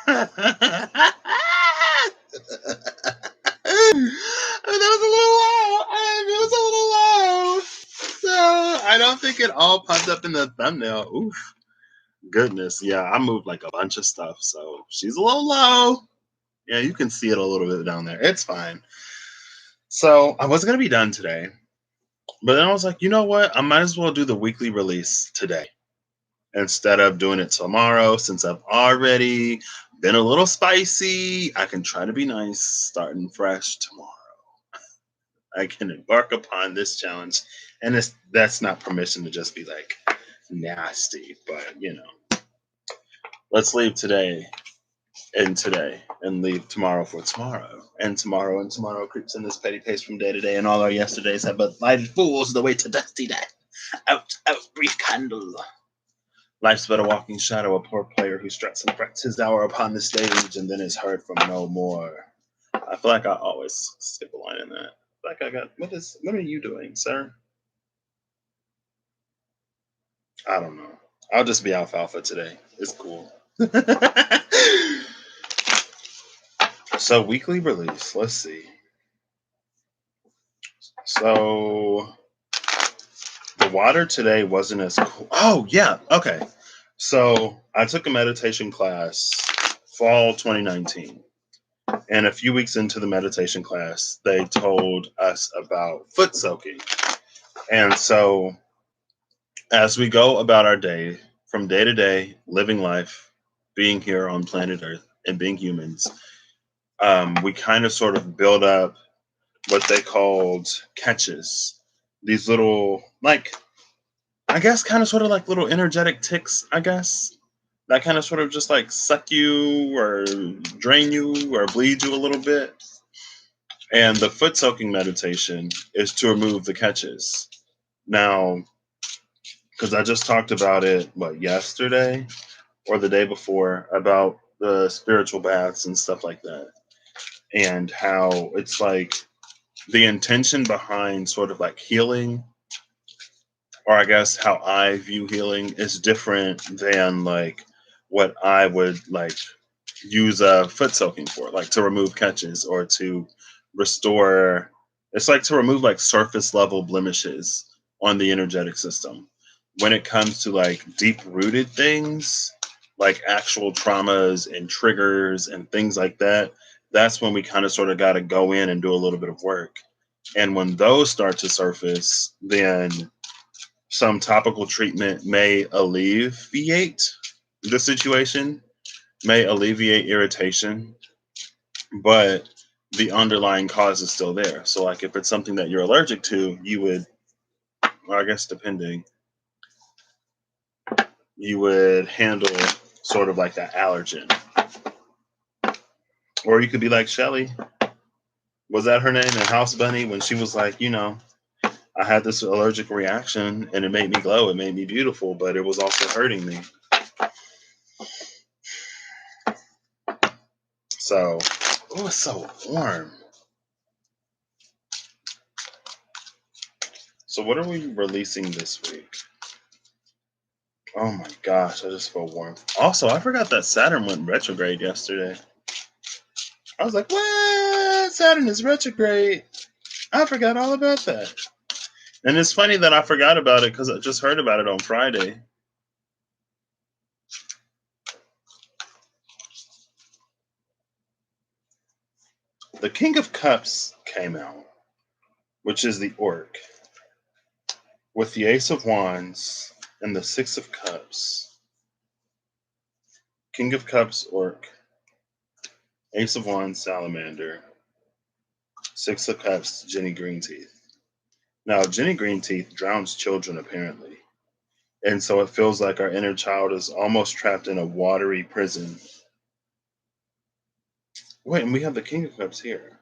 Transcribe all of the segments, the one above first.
That was a little low. It was a little low. So I don't think it all popped up in the thumbnail. Oof. Goodness. Yeah, I moved like a bunch of stuff. So she's a little low. Yeah, you can see it a little bit down there. It's fine. So I was going to be done today. But then I was like, you know what? I might as well do the weekly release today instead of doing it tomorrow, since I've already been a little spicy. I can try to be nice starting fresh tomorrow. I can embark upon this challenge, and that's not permission to just be like nasty, but let's leave today and leave tomorrow for tomorrow, and tomorrow creeps in this petty pace from day to day, and all our yesterdays have but lighted fools the way to dusty day. Out, brief candle. Life's but a walking shadow, a poor player who struts and frets his hour upon the stage and then is heard from no more. I feel like I always skip a line in that. Like I got, what are you doing, sir? I don't know. I'll just be alfalfa today. It's cool. So weekly release, let's see. So the water today wasn't as cool. Oh yeah, okay. So I took a meditation class fall 2019. And a few weeks into the meditation class, they told us about foot soaking. And so, as we go about our day, from day to day, living life, being here on planet Earth, and being humans, we kind of sort of build up what they called catches. These little, like, I guess, kind of sort of like little energetic ticks, I guess. That kind of sort of just like suck you or drain you or bleed you a little bit. And the foot soaking meditation is to remove the catches. Now, because I just talked about it, yesterday or the day before, about the spiritual baths and stuff like that. And how it's like the intention behind sort of like healing, or I guess how I view healing, is different than like what I would like use a foot soaking for, like to remove catches or to restore. It's like to remove like surface level blemishes on the energetic system. When it comes to like deep rooted things, like actual traumas and triggers and things like that, that's when we kind of sort of got to go in and do a little bit of work. And when those start to surface, then some topical treatment may alleviate the situation, may alleviate irritation, but the underlying cause is still there. So, like, if it's something that you're allergic to, you would, well, I guess, depending, you would handle sort of like that allergen. Or you could be like Shelly. Was that her name in House Bunny? When she was like, I had this allergic reaction and it made me glow, it made me beautiful, but it was also hurting me. So, oh, it's so warm. So, what are we releasing this week? Oh my gosh, I just feel warm. Also, I forgot that Saturn went retrograde yesterday. I was like, what? Saturn is retrograde. I forgot all about that. And it's funny that I forgot about it because I just heard about it on Friday. The King of Cups came out, which is the Orc, with the Ace of Wands and the Six of Cups. King of Cups, Orc. Ace of Wands, Salamander. Six of Cups, Jenny Greenteeth. Now, Jenny Greenteeth drowns children, apparently. And so it feels like our inner child is almost trapped in a watery prison. Wait, and we have the King of Cups here.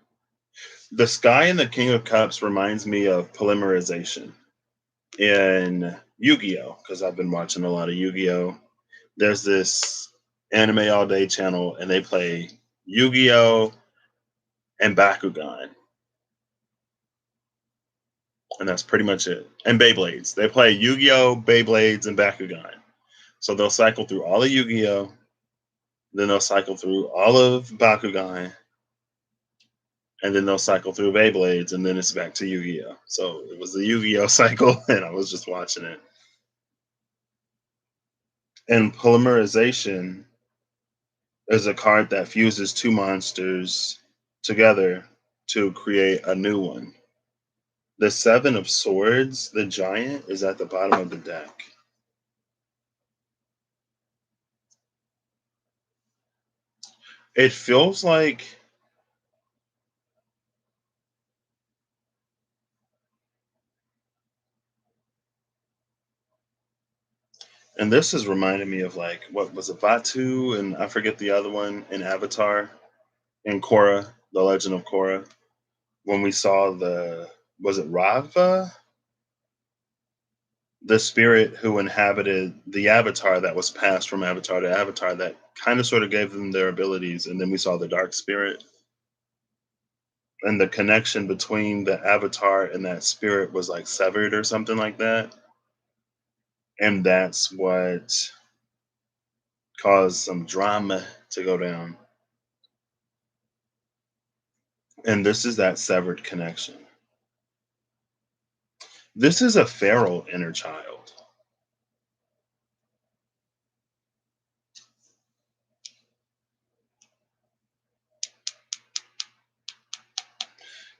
The sky in the King of Cups reminds me of polymerization in Yu-Gi-Oh! Because I've been watching a lot of Yu-Gi-Oh! There's this anime all day channel, and they play Yu-Gi-Oh! And Bakugan. And that's pretty much it. And Beyblades. They play Yu-Gi-Oh!, Beyblades, and Bakugan. So they'll cycle through all of Yu-Gi-Oh! Then they'll cycle through all of Bakugan, and then they'll cycle through Beyblades, and then it's back to Yu-Gi-Oh. So it was the Yu-Gi-Oh cycle, and I was just watching it. And polymerization is a card that fuses two monsters together to create a new one. The Seven of Swords, the giant, is at the bottom of the deck. It feels like, and this is reminding me of like, what was it, Batu, and I forget the other one in Avatar, and Korra, the Legend of Korra, when we saw was it Rava? The spirit who inhabited the avatar that was passed from avatar to avatar that kind of sort of gave them their abilities. And then we saw the dark spirit, and the connection between the avatar and that spirit was like severed or something like that. And that's what caused some drama to go down. And this is that severed connection. This is a feral inner child.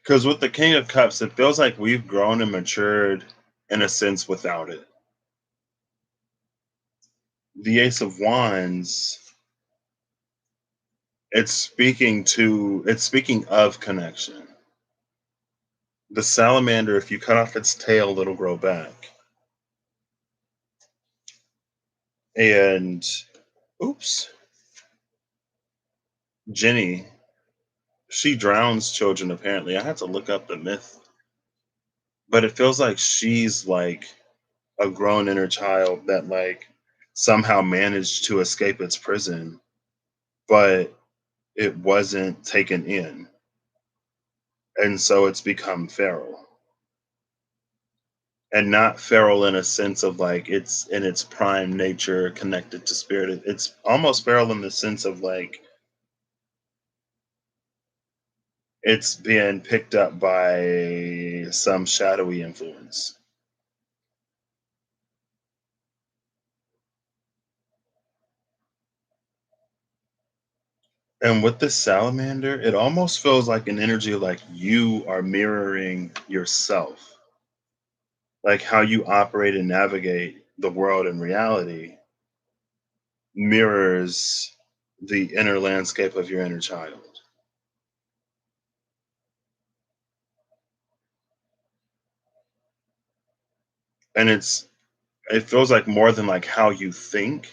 Because with the King of Cups, it feels like we've grown and matured in a sense without it. The Ace of Wands, it's speaking of connection. The salamander, if you cut off its tail, it'll grow back. And oops, Jenny, she drowns children apparently. I had to look up the myth. But it feels like she's like a grown inner child that like somehow managed to escape its prison, but it wasn't taken in. And so it's become feral. And not feral in a sense of like it's in its prime nature connected to spirit. It's almost feral in the sense of like it's being picked up by some shadowy influence. And with this salamander, it almost feels like an energy like you are mirroring yourself, like how you operate and navigate the world in reality mirrors the inner landscape of your inner child. And it feels like more than like how you think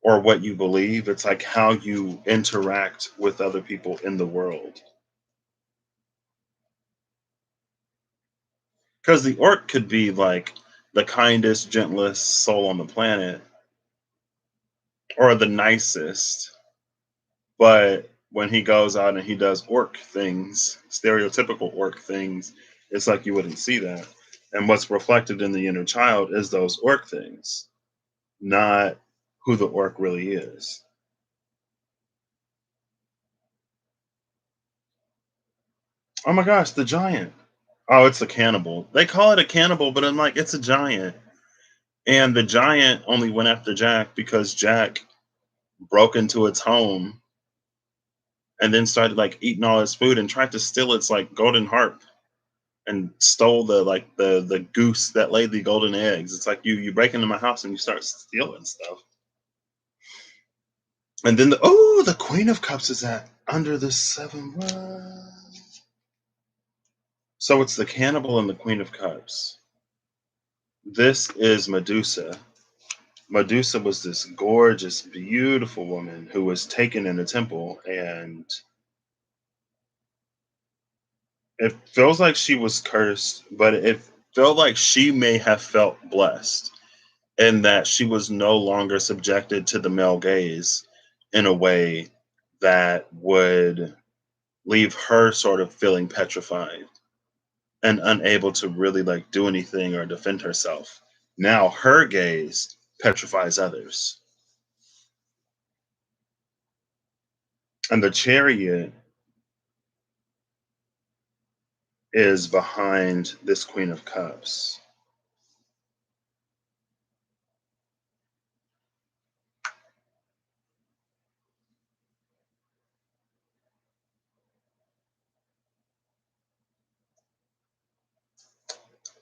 or what you believe, it's like how you interact with other people in the world. Because the orc could be like the kindest, gentlest soul on the planet or the nicest, but when he goes out and he does orc things, stereotypical orc things, it's like you wouldn't see that. And what's reflected in the inner child is those orc things, not who the orc really is. Oh my gosh, the giant. Oh, it's a cannibal. They call it a cannibal, but I'm like, it's a giant. And the giant only went after Jack because Jack broke into its home and then started like eating all its food and tried to steal its like golden harp and stole the goose that laid the golden eggs. It's like you break into my house and you start stealing stuff. And then the Queen of Cups is at under the seven. What? So it's the cannibal and the Queen of Cups. This is Medusa. Medusa was this gorgeous, beautiful woman who was taken in a temple, and it feels like she was cursed, but it felt like she may have felt blessed in that she was no longer subjected to the male gaze in a way that would leave her sort of feeling petrified and unable to really like do anything or defend herself. Now her gaze petrifies others. And the Chariot is behind this Queen of Cups.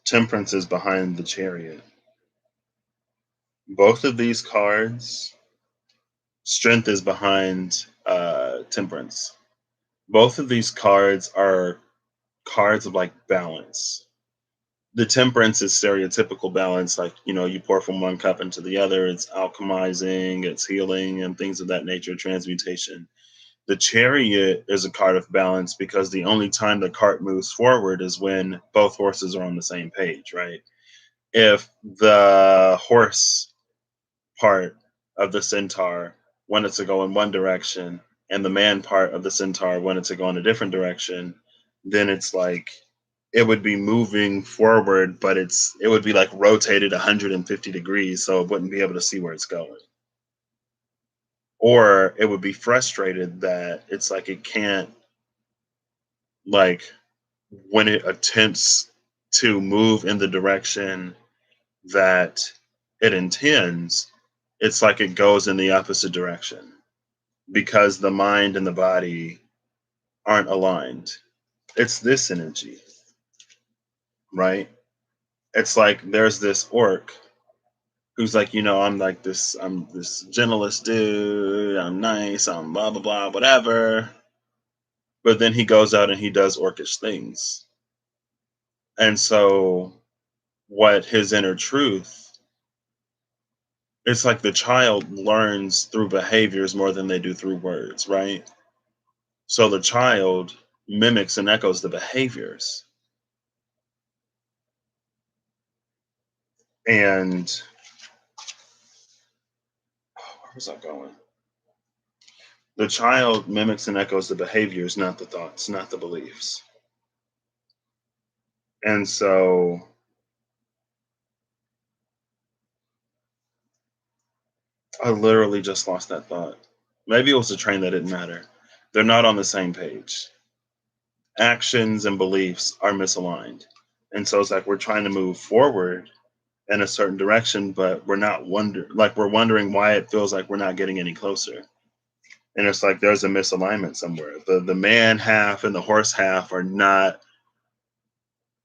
Temperance is behind the Chariot. Both of these cards, Strength is behind Temperance. Both of these cards are cards of like balance. The Temperance is stereotypical balance, like, you know, you pour from one cup into the other, it's alchemizing, it's healing, and things of that nature, transmutation. The Chariot is a card of balance because the only time the cart moves forward is when both horses are on the same page, right? If the horse part of the centaur wanted to go in one direction and the man part of the centaur wanted to go in a different direction, then it's like it would be moving forward, but it would be like rotated 150 degrees, so it wouldn't be able to see where it's going. Or it would be frustrated that it's like it can't, like, when it attempts to move in the direction that it intends, it's like it goes in the opposite direction because the mind and the body aren't aligned. It's this energy, right? It's like there's this orc who's like, you know, I'm this gentlest dude, I'm nice, I'm blah, blah, blah, whatever. But then he goes out and he does orcish things. And so, what his inner truth, it's like the child learns through behaviors more than they do through words, right? So the child mimics and echoes the behaviors. And where was I going? The child mimics and echoes the behaviors, not the thoughts, not the beliefs. And so I literally just lost that thought. Maybe it was a train that didn't matter. They're not on the same page. Actions and beliefs are misaligned. And so it's like we're trying to move forward in a certain direction, but we're wondering why it feels like we're not getting any closer. And it's like there's a misalignment somewhere. The man half and the horse half are not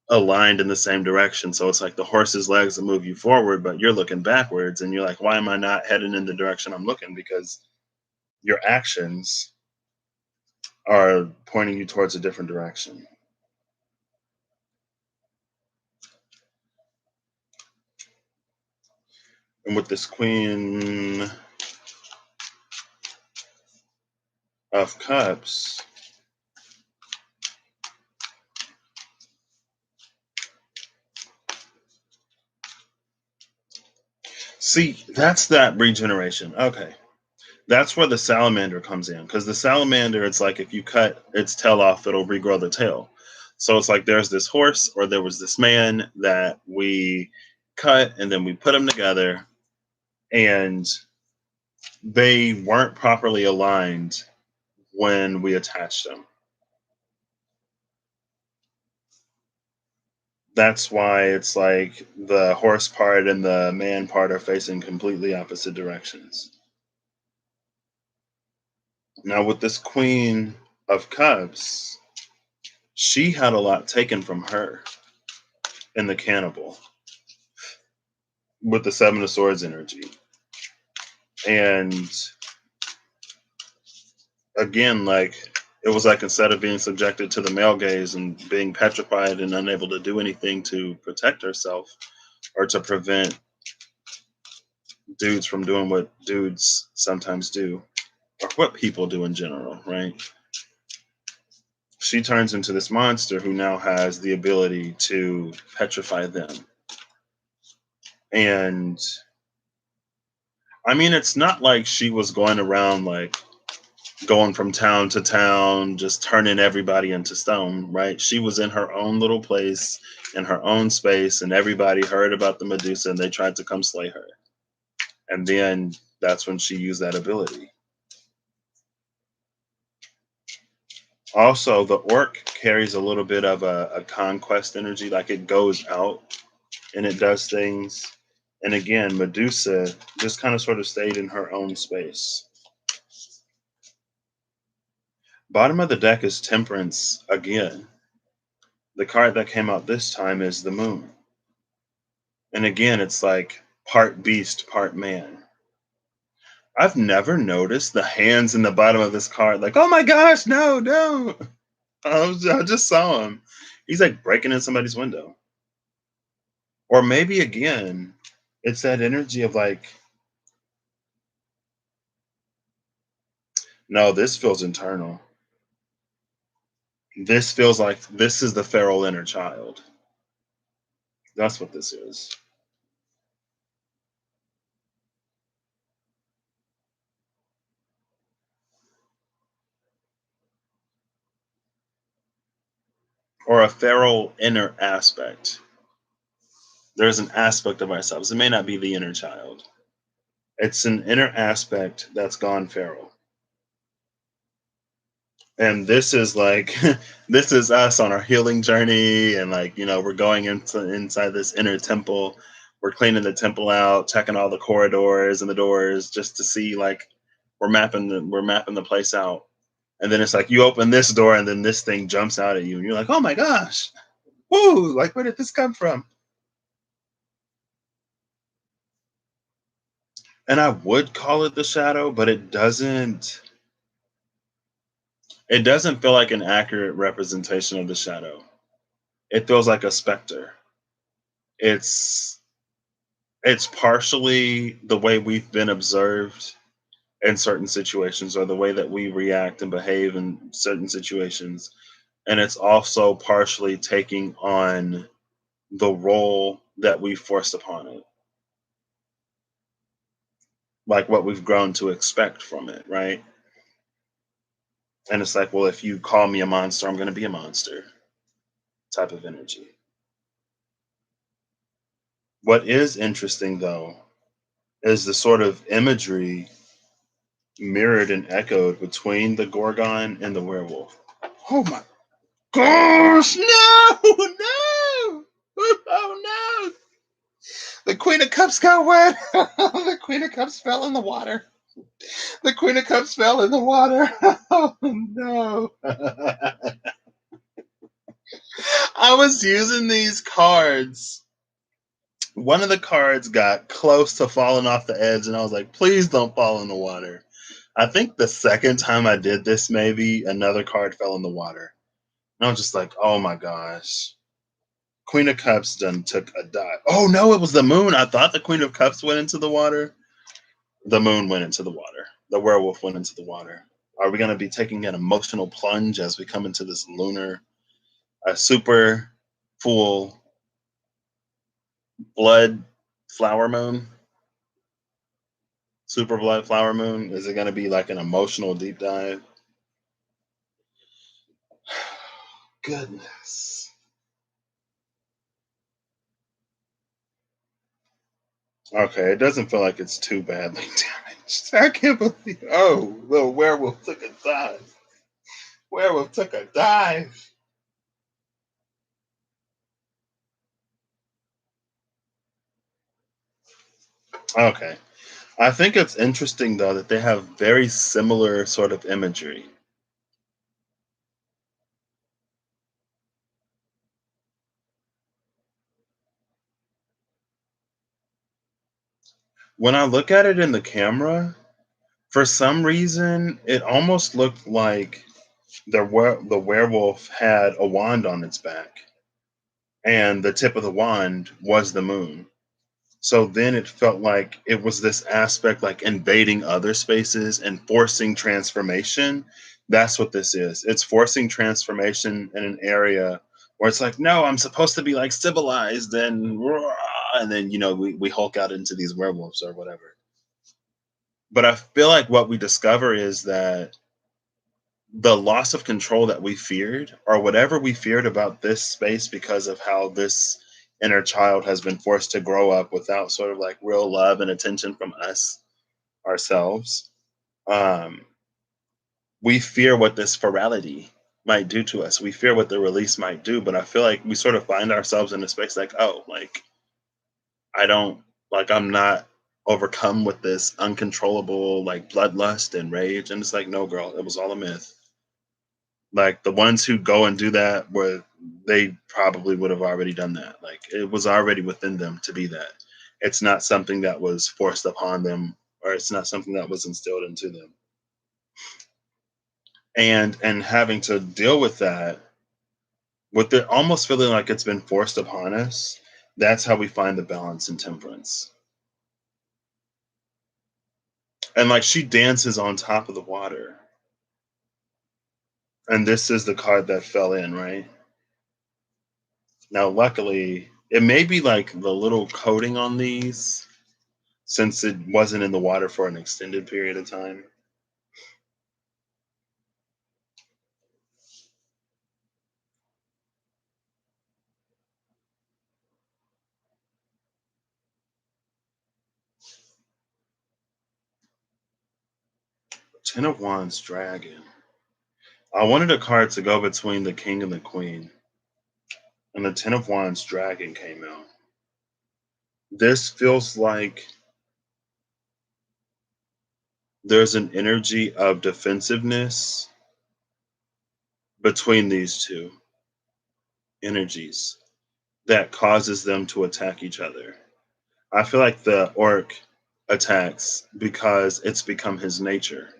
aligned in the same direction. So it's like the horse's legs will move you forward, but you're looking backwards and you're like, why am I not heading in the direction I'm looking? Because your actions are pointing you towards a different direction. And with this Queen of Cups, see, that's that regeneration. Okay. That's where the salamander comes in. Because the salamander, it's like if you cut its tail off, it'll regrow the tail. So it's like there's this horse, or there was this man that we cut and then we put them together, and they weren't properly aligned when we attached them. That's why it's like the horse part and the man part are facing completely opposite directions. Now, with this Queen of Cups, she had a lot taken from her in the cannibal with the Seven of Swords energy. And again, like, it was like instead of being subjected to the male gaze and being petrified and unable to do anything to protect herself or to prevent dudes from doing what dudes sometimes do, or what people do in general, right? She turns into this monster who now has the ability to petrify them. And I mean, it's not like she was going around like going from town to town, just turning everybody into stone, right? She was in her own little place, in her own space, and everybody heard about the Medusa and they tried to come slay her. And then that's when she used that ability. Also, the orc carries a little bit of a conquest energy, like it goes out and it does things. And again, Medusa just kind of sort of stayed in her own space. Bottom of the deck is Temperance again. The card that came out this time is the Moon. And again, it's like part beast, part man. I've never noticed the hands in the bottom of this card. Like, oh my gosh, no, no. I just saw him. He's like breaking in somebody's window. Or maybe again, it's that energy of like, no, this feels internal. This feels like this is the feral inner child. That's what this is. Or a feral inner aspect. There's an aspect of ourselves. It may not be the inner child. It's an inner aspect that's gone feral. And this is like this is us on our healing journey, and like, we're going inside this inner temple. We're cleaning the temple out, checking all the corridors and the doors just to see, like, we're mapping the place out. And then it's like you open this door and then this thing jumps out at you and you're like, oh my gosh, woo, like, where did this come from? And I would call it the shadow, but it doesn't feel like an accurate representation of the shadow. It feels like a specter. It's it's partially the way we've been observed in certain situations, or the way that we react and behave in certain situations, and it's also partially taking on the role that we forced upon it, like what we've grown to expect from it, right? And it's like, well, if you call me a monster, I'm going to be a monster type of energy. What is interesting, though, is the sort of imagery mirrored and echoed between the Gorgon and the werewolf. Oh my gosh, no, no, oh no. The Queen of Cups got wet. The Queen of Cups fell in the water. The Queen of Cups fell in the water. Oh no. I was using these cards. One of the cards got close to falling off the edge, and I was like, please don't fall in the water. I think the second time I did this, maybe another card fell in the water. And I was just like, oh my gosh. Queen of Cups done took a dive. Oh no, it was the moon. I thought the Queen of Cups went into the water. The moon went into the water. The werewolf went into the water. Are we going to be taking an emotional plunge as we come into this lunar, super full blood flower moon? Super blood flower moon? Is it going to be like an emotional deep dive? Goodness. Okay, it doesn't feel like it's too badly damaged. I can't believe. Oh, little werewolf took a dive. Werewolf took a dive. Okay. I think it's interesting, though, that they have very similar sort of imagery. When I look at it in the camera, for some reason, it almost looked like the werewolf had a wand on its back, and the tip of the wand was the moon. So then it felt like it was this aspect, like invading other spaces and forcing transformation. That's what this is. It's forcing transformation in an area where it's like, no, I'm supposed to be like civilized and then we hulk out into these werewolves or whatever. But I feel like what we discover is that the loss of control that we feared, or whatever we feared about this space, because of how this inner child has been forced to grow up without sort of like real love and attention from us ourselves. um we fear what this ferality might do to us. We fear what the release might do, but I feel like we sort of find ourselves in a space like, oh, like I don't I'm not overcome with this uncontrollable like bloodlust and rage. And it's like, no, girl, it was all a myth. Like the ones who go and do that were they probably would have already done that. Like it was already within them to be that. It's not something that was forced upon them or it's not something that was instilled into them. And having to deal with that, with it almost feeling like it's been forced upon us, that's how we find the balance and temperance. And like she dances on top of the water. And this is the card that fell in, right? Now, luckily, it may be like the little coating on these since it wasn't in the water for an extended period of time. Ten of Wands, Dragon. I wanted a card to go between the King and the Queen, and the Ten of Wands, Dragon came out. This feels like there's an energy of defensiveness between these two energies that causes them to attack each other. I feel like the orc attacks because it's become his nature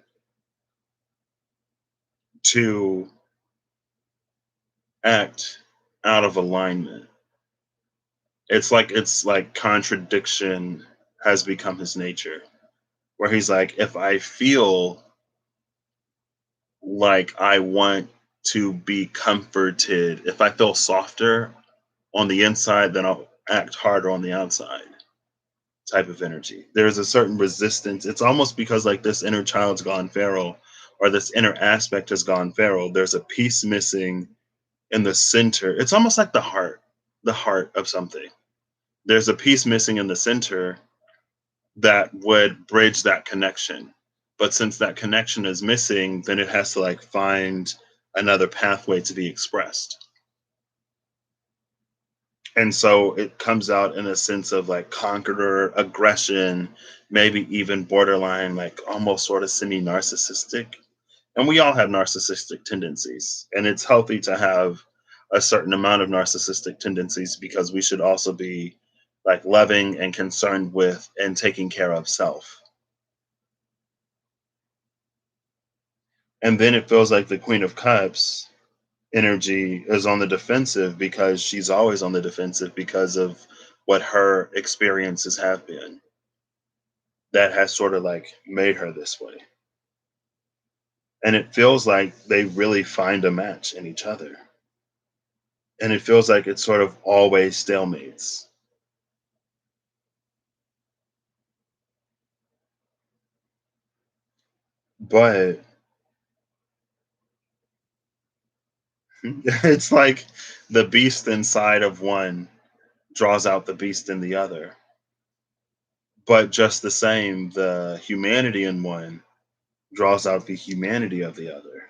to act out of alignment. It's like contradiction has become his nature. Where he's like, if I feel like I want to be comforted, if I feel softer on the inside, then I'll act harder on the outside type of energy. There's a certain resistance. It's almost because like this inner child's gone feral or this inner aspect has gone feral. There's a piece missing in the center. It's almost like the heart of something. There's a piece missing in the center that would bridge that connection. But since that connection is missing, then it has to like find another pathway to be expressed. And so it comes out in a sense of like conqueror aggression, maybe even borderline like almost sort of semi narcissistic. And we all have narcissistic tendencies, and it's healthy to have a certain amount of narcissistic tendencies because we should also be like loving and concerned with and taking care of self. And then it feels like the Queen of Cups energy is on the defensive because she's always on the defensive because of what her experiences have been that has sort of like made her this way. And it feels like they really find a match in each other. And it feels like it's sort of always stalemates. But it's like the beast inside of one draws out the beast in the other. But just the same, the humanity in one draws out the humanity of the other.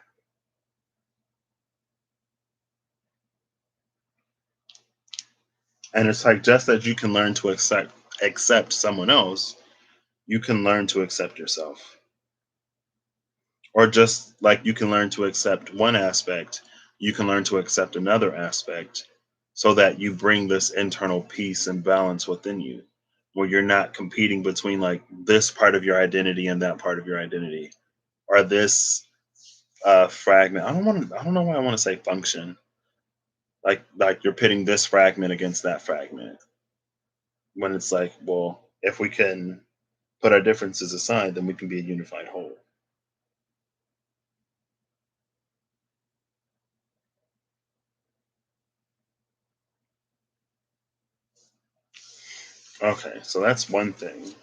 And it's like just as you can learn to accept someone else, you can learn to accept yourself. Or just like you can learn to accept one aspect, you can learn to accept another aspect so that you bring this internal peace and balance within you where you're not competing between like this part of your identity and that part of your identity or this fragment. I don't know why I want to say function. Like you're pitting this fragment against that fragment when it's like, well, if we can put our differences aside, then we can be a unified whole. Okay, so that's one thing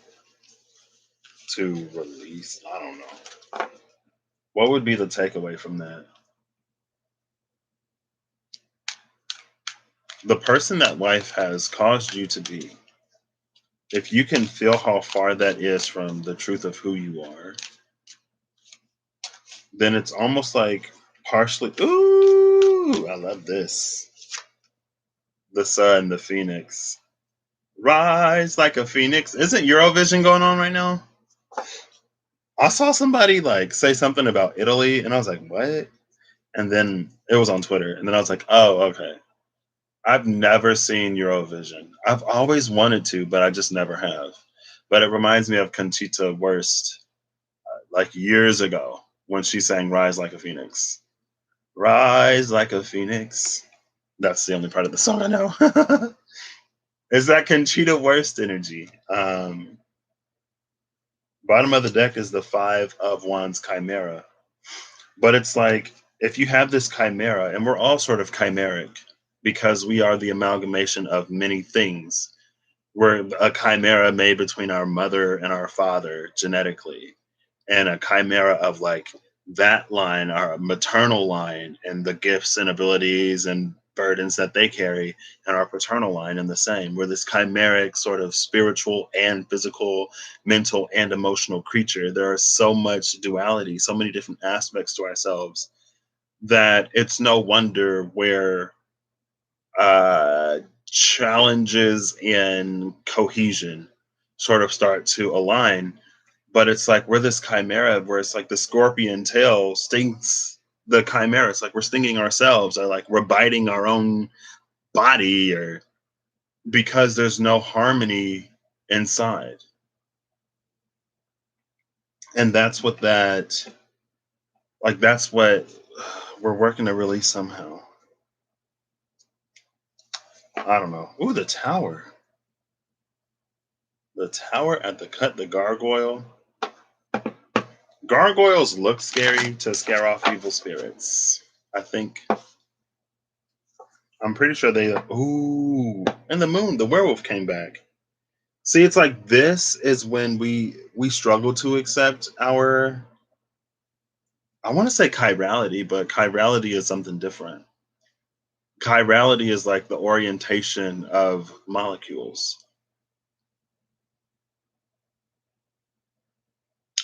to release. I don't know. What would be the takeaway from that? The person that life has caused you to be, if you can feel how far that is from the truth of who you are, then it's almost like Partially. Ooh, I love this. The sun, the phoenix. Rise like a phoenix. Isn't Eurovision going on right now? I saw somebody like say something about Italy, and I was like, what? And then it was on Twitter, and then I was like, oh, okay. I've never seen Eurovision. I've always wanted to, but I just never have. But it reminds me of Conchita Wurst, like years ago, when she sang Rise Like a Phoenix. Rise like a phoenix. That's the only part of the song I know. Is that Conchita Wurst energy? Bottom of the deck is the Five of Wands Chimera. But it's like, if you have this chimera, and we're all sort of chimeric because we are the amalgamation of many things. We're a chimera made between our mother and our father genetically, and a chimera of like that line, our maternal line, and the gifts and abilities and burdens that they carry, and our paternal line, and the same. We're this chimeric sort of spiritual and physical, mental and emotional creature. There is so much duality, so many different aspects to ourselves, that it's no wonder where challenges and cohesion sort of start to align. But it's like we're this chimera where it's like the scorpion tail stings the chimera. It's like we're stinging ourselves, or like we're biting our own body, or because there's no harmony inside. And that's what that, like, that's what we're working to release somehow. I don't know. Ooh, the tower. The tower at the cut, the gargoyle. Gargoyles look scary to scare off evil spirits. I think. I'm pretty sure they. Ooh, and the moon, the werewolf came back. See, it's like this is when we struggle to accept our. I want to say chirality, but chirality is something different. Chirality is like the orientation of molecules,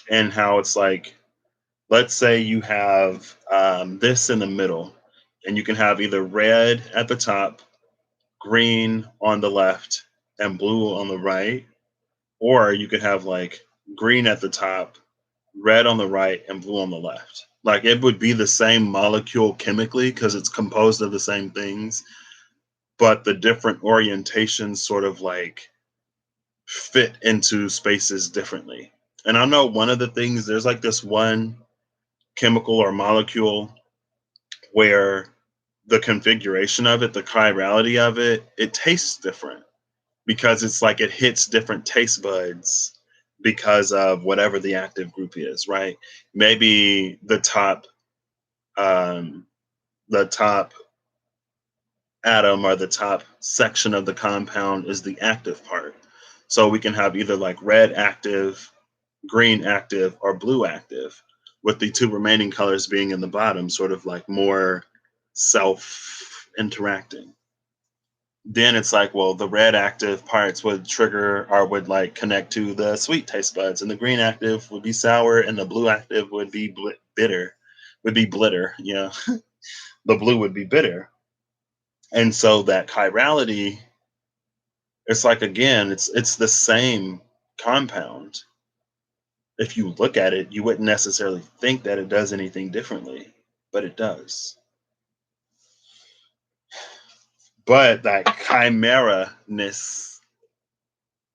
and how it's like, let's say you have this in the middle, and you can have either red at the top, green on the left, and blue on the right. Or you could have like green at the top, red on the right, and blue on the left. Like it would be the same molecule chemically because it's composed of the same things, but the different orientations sort of like fit into spaces differently. And I know one of the things, there's like this one chemical or molecule where the configuration of it, the chirality of it, it tastes different because it's like it hits different taste buds because of whatever the active group is, right? Maybe um, the top atom or the top section of the compound is the active part. So we can have either like red active, green active, or blue active, with the two remaining colors being in the bottom, sort of like more self interacting. Then it's like, well, the red active parts would trigger or would like connect to the sweet taste buds, and the green active would be sour, and the blue active would be bitter, would be blitter. Yeah, the blue would be bitter, and so that chirality, it's like again, it's the same compound. If you look at it, you wouldn't necessarily think that it does anything differently, but it does. But that chimera-ness,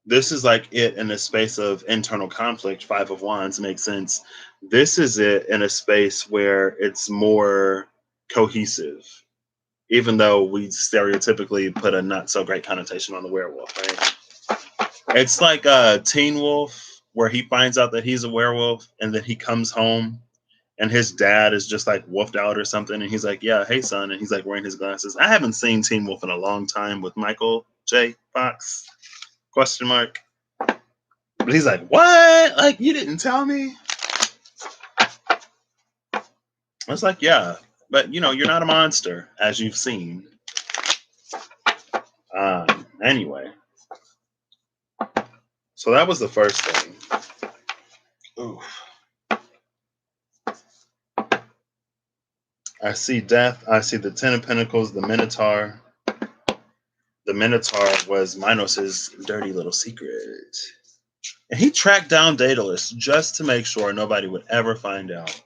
this is like it in a space of internal conflict. Five of Wands makes sense. This is it in a space where it's more cohesive, even though we stereotypically put a not so great connotation on the werewolf, right? It's like Teen Wolf, where he finds out that he's a werewolf, and then he comes home and his dad is just like wolfed out or something, and he's like, yeah, hey son, and he's like wearing his glasses. I haven't seen Teen Wolf in a long time with Michael J. Fox, question mark. But he's like, what? Like, you didn't tell me? I was like, yeah, but you know, you're not a monster, as you've seen. Anyway, so that was the first thing. Ooh. I see death. I see the Ten of Pentacles, the Minotaur. The Minotaur was Minos's dirty little secret. And he tracked down Daedalus just to make sure nobody would ever find out.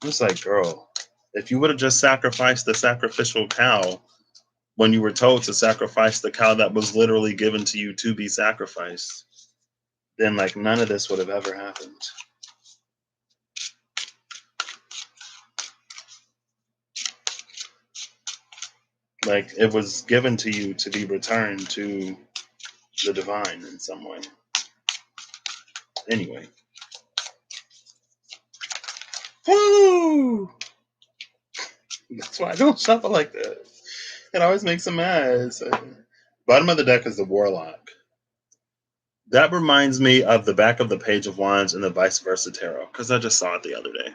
I was like, girl, if you would have just sacrificed the sacrificial cow when you were told to sacrifice the cow that was literally given to you to be sacrificed, then like none of this would have ever happened. Like it was given to you to be returned to the divine in some way. Anyway. Woo! That's why I don't shuffle like that. It always makes them mad. So, bottom of the deck is the Warlock. That reminds me of the back of the Page of Wands and the Vice Versa Tarot, because I just saw it the other day.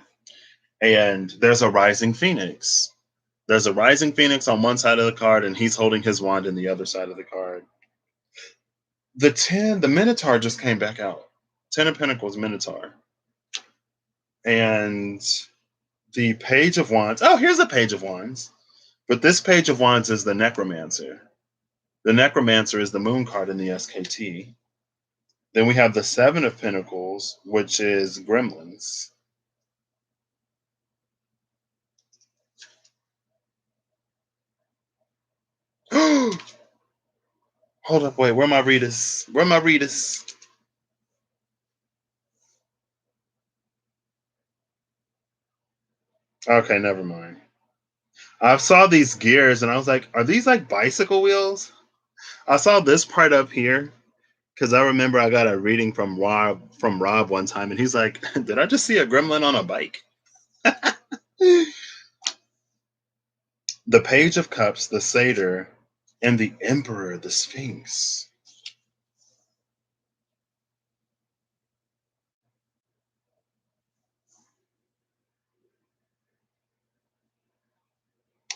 And there's a Rising Phoenix. There's a Rising Phoenix on one side of the card, and he's holding his wand in the other side of the card. The Minotaur just came back out. Ten of Pentacles, Minotaur. And the Page of Wands. Oh, here's the Page of Wands. But this Page of Wands is the Necromancer. The Necromancer is the moon card in the SKT. Then we have the Seven of Pentacles, which is Gremlins. Hold up, wait, where are my readers? Where are my readers? Okay, never mind. I saw these gears and I was like, are these like bicycle wheels? I saw this part up here because I remember I got a reading from Rob one time, and he's like, did I just see a gremlin on a bike? The Page of Cups, the Satyr, and the Emperor, the Sphinx.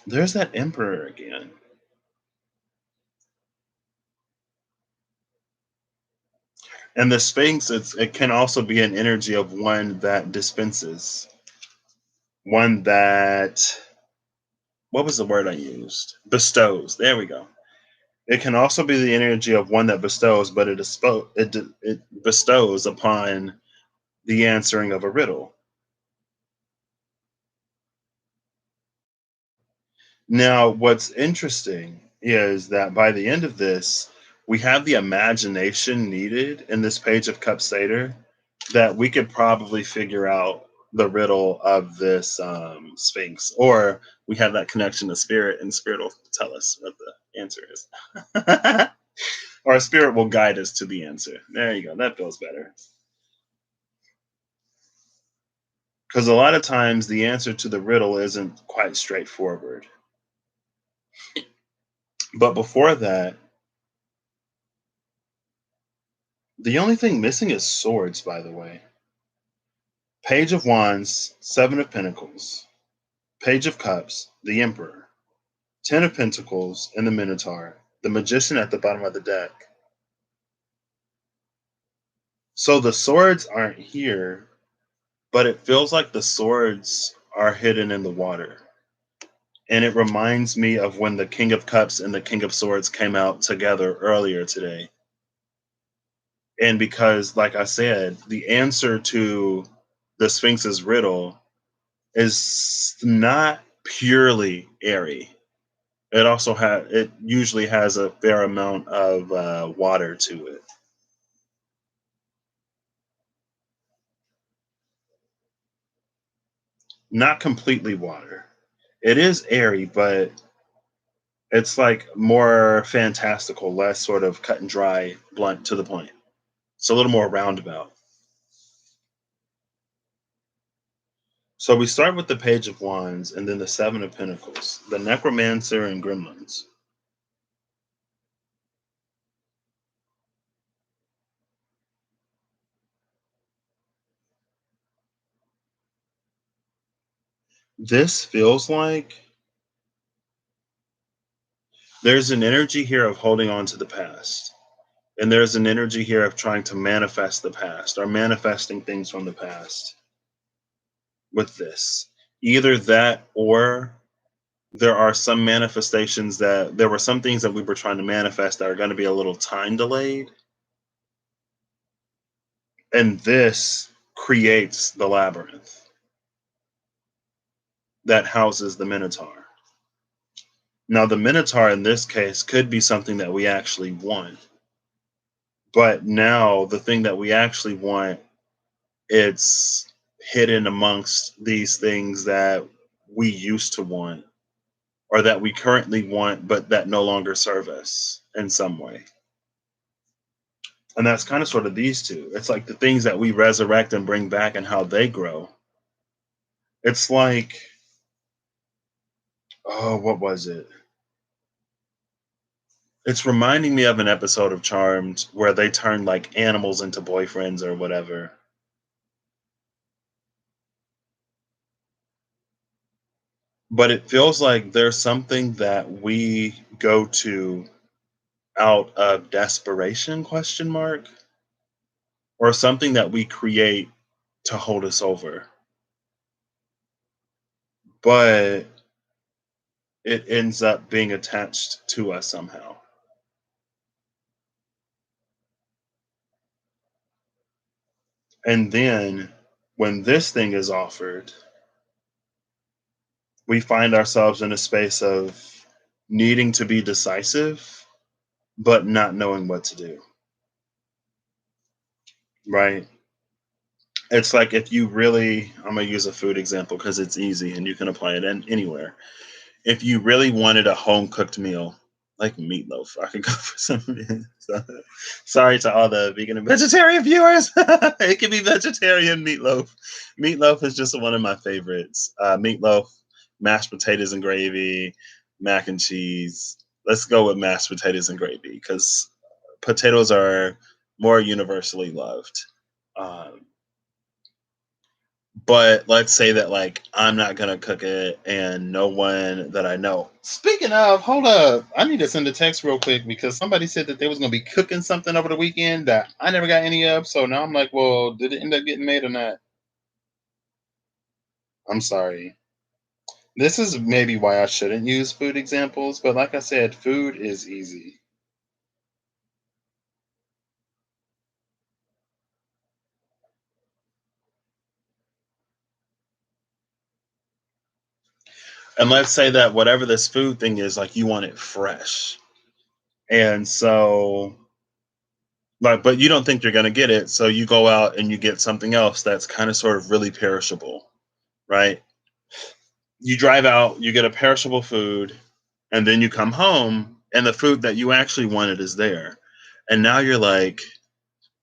There's that Emperor again. And the Sphinx, it can also be an energy of one that dispenses, one that, what was the word I used? Bestows. There we go. It can also be the energy of one that bestows, but it bestows upon the answering of a riddle. Now, what's interesting is that by the end of this, we have the imagination needed in this Page of Cups Satyr that we could probably figure out the riddle of this Sphinx, or we have that connection to Spirit, and Spirit will tell us what the answer is. Or Spirit will guide us to the answer. There you go. That feels better. Because a lot of times the answer to the riddle isn't quite straightforward. But before that, the only thing missing is swords, by the way. Page of Wands, Seven of Pentacles, Page of Cups, the Emperor, Ten of Pentacles, and the Minotaur, the Magician at the bottom of the deck. So the swords aren't here, but it feels like the swords are hidden in the water. And it reminds me of when the King of Cups and the King of Swords came out together earlier today. And because, like I said, the answer to the Sphinx's riddle is not purely airy. It usually has a fair amount of water to it. Not completely water. It is airy, but it's like more fantastical, less sort of cut and dry, blunt to the point. It's a little more roundabout. So we start with the Page of Wands and then the Seven of Pentacles, the Necromancer and Gremlins. This feels like there's an energy here of holding on to the past. And there's an energy here of trying to manifest the past or manifesting things from the past with this. Either that, or there are some manifestations that there were some things that we were trying to manifest that are going to be a little time delayed. And this creates the labyrinth that houses the Minotaur. Now, the Minotaur in this case could be something that we actually want. But now the thing that we actually want, it's hidden amongst these things that we used to want or that we currently want, but that no longer serve us in some way. And that's kind of sort of these two. It's like the things that we resurrect and bring back and how they grow. It's like, oh, what was it? It's reminding me of an episode of Charmed where they turn like animals into boyfriends or whatever. But it feels like there's something that we go to out of desperation, question mark, or something that we create to hold us over. But it ends up being attached to us somehow. And then when this thing is offered, we find ourselves in a space of needing to be decisive, but not knowing what to do. Right? It's like if you really, I'm going to use a food example because it's easy and you can apply it anywhere. If you really wanted a home cooked meal, like meatloaf, I could go for some. So, sorry to all the vegan and vegetarian viewers. It can be vegetarian meatloaf. Meatloaf is just one of my favorites. Meatloaf, mashed potatoes and gravy, mac and cheese. Let's go with mashed potatoes and gravy because potatoes are more universally loved. Um, but let's say that like I'm not gonna cook it and no one that I know. Speaking of, hold up. I need to send a text real quick because somebody said that they was gonna be cooking something over the weekend that I never got any of. So now I'm like, well, did it end up getting made or not? I'm sorry. This is maybe why I shouldn't use food examples, but like I said, food is easy. And let's say that whatever this food thing is, like you want it fresh. And so like, but you don't think you're going to get it, so you go out and you get something else that's kind of sort of really perishable, right? You drive out, you get a perishable food, and then you come home, and the food that you actually wanted is there. And now you're like,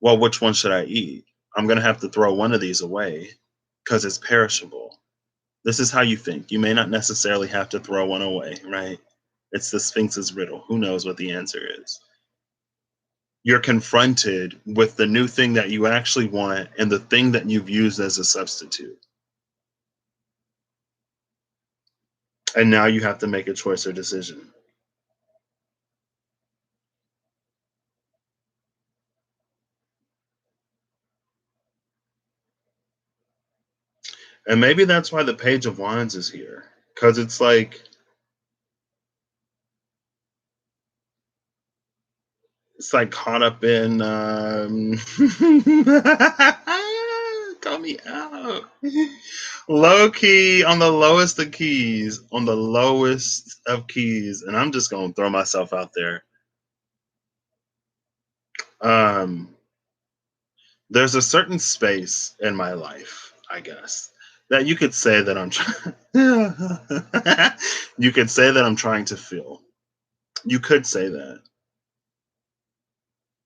well, which one should I eat? I'm going to have to throw one of these away because it's perishable. This is how you think. You may not necessarily have to throw one away, right? It's the Sphinx's riddle. Who knows what the answer is? You're confronted with the new thing that you actually want and the thing that you've used as a substitute. And now you have to make a choice or decision. And maybe that's why the Page of Wands is here. Because it's like caught up in call me out. Low key on the lowest of keys. On the lowest of keys. And I'm just gonna throw myself out there. Um there's a certain space in my life, I guess, that you could say that I'm trying you could say that I'm trying to fill. You could say that.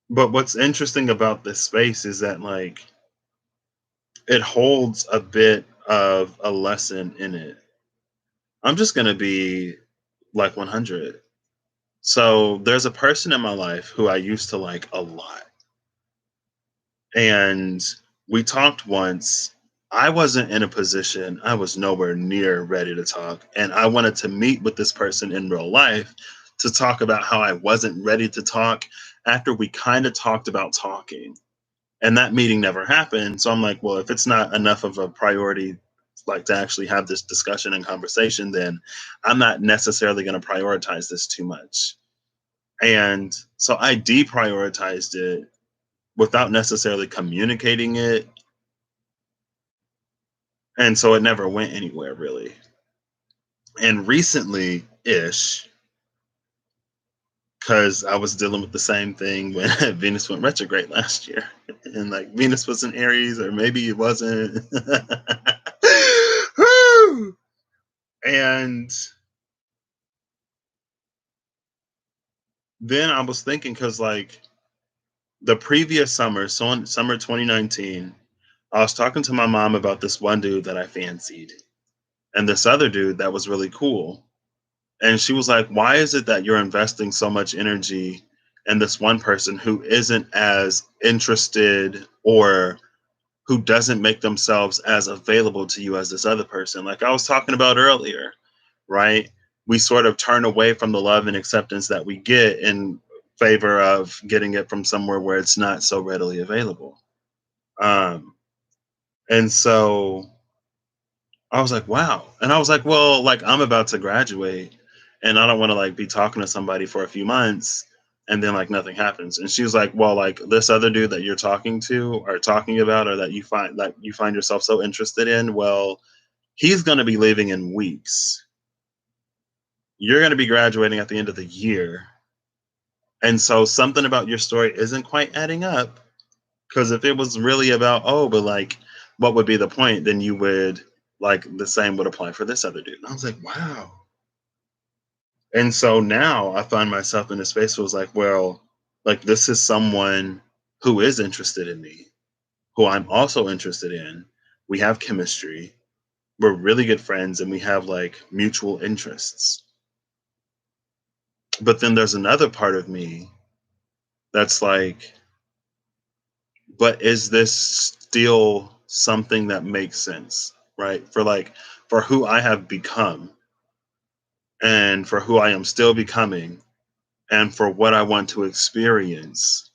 But what's interesting about this space is that like it holds a bit of a lesson in it. I'm just going to be like 100. So there's a person in my life who I used to like a lot. And we talked once. I wasn't in a position, I was nowhere near ready to talk. And I wanted to meet with this person in real life to talk about how I wasn't ready to talk after we kind of talked about talking. And that meeting never happened. So I'm like, well, if it's not enough of a priority like to actually have this discussion and conversation, then I'm not necessarily going to prioritize this too much. And so I deprioritized it without necessarily communicating it. And so it never went anywhere really. And recently ish, because I was dealing with the same thing when Venus went retrograde last year. And like Venus was in Aries, or maybe it wasn't. Woo! And then I was thinking, because like the previous summer, so in summer 2019, I was talking to my mom about this one dude that I fancied and this other dude that was really cool. And she was like, why is it that you're investing so much energy in this one person who isn't as interested, or who doesn't make themselves as available to you as this other person? Like I was talking about earlier, right? We sort of turn away from the love and acceptance that we get in favor of getting it from somewhere where it's not so readily available. Um, and so I was like, wow. And I was like, well, like I'm about to graduate and I don't want to like be talking to somebody for a few months and then like nothing happens. And she was like, well, like this other dude that you're talking to or talking about, or that you find yourself so interested in, well, he's going to be leaving in weeks. You're going to be graduating at the end of the year. And so something about your story isn't quite adding up. Because if it was really about, oh, but like, what would be the point? Then you would, like, the same would apply for this other dude. And I was like, wow. And so now I find myself in a space where it's like, well, like, this is someone who is interested in me, who I'm also interested in. We have chemistry. We're really good friends and we have like mutual interests. But then there's another part of me that's like, but is this still something that makes sense, right? For like, for who I have become and for who I am still becoming and for what I want to experience,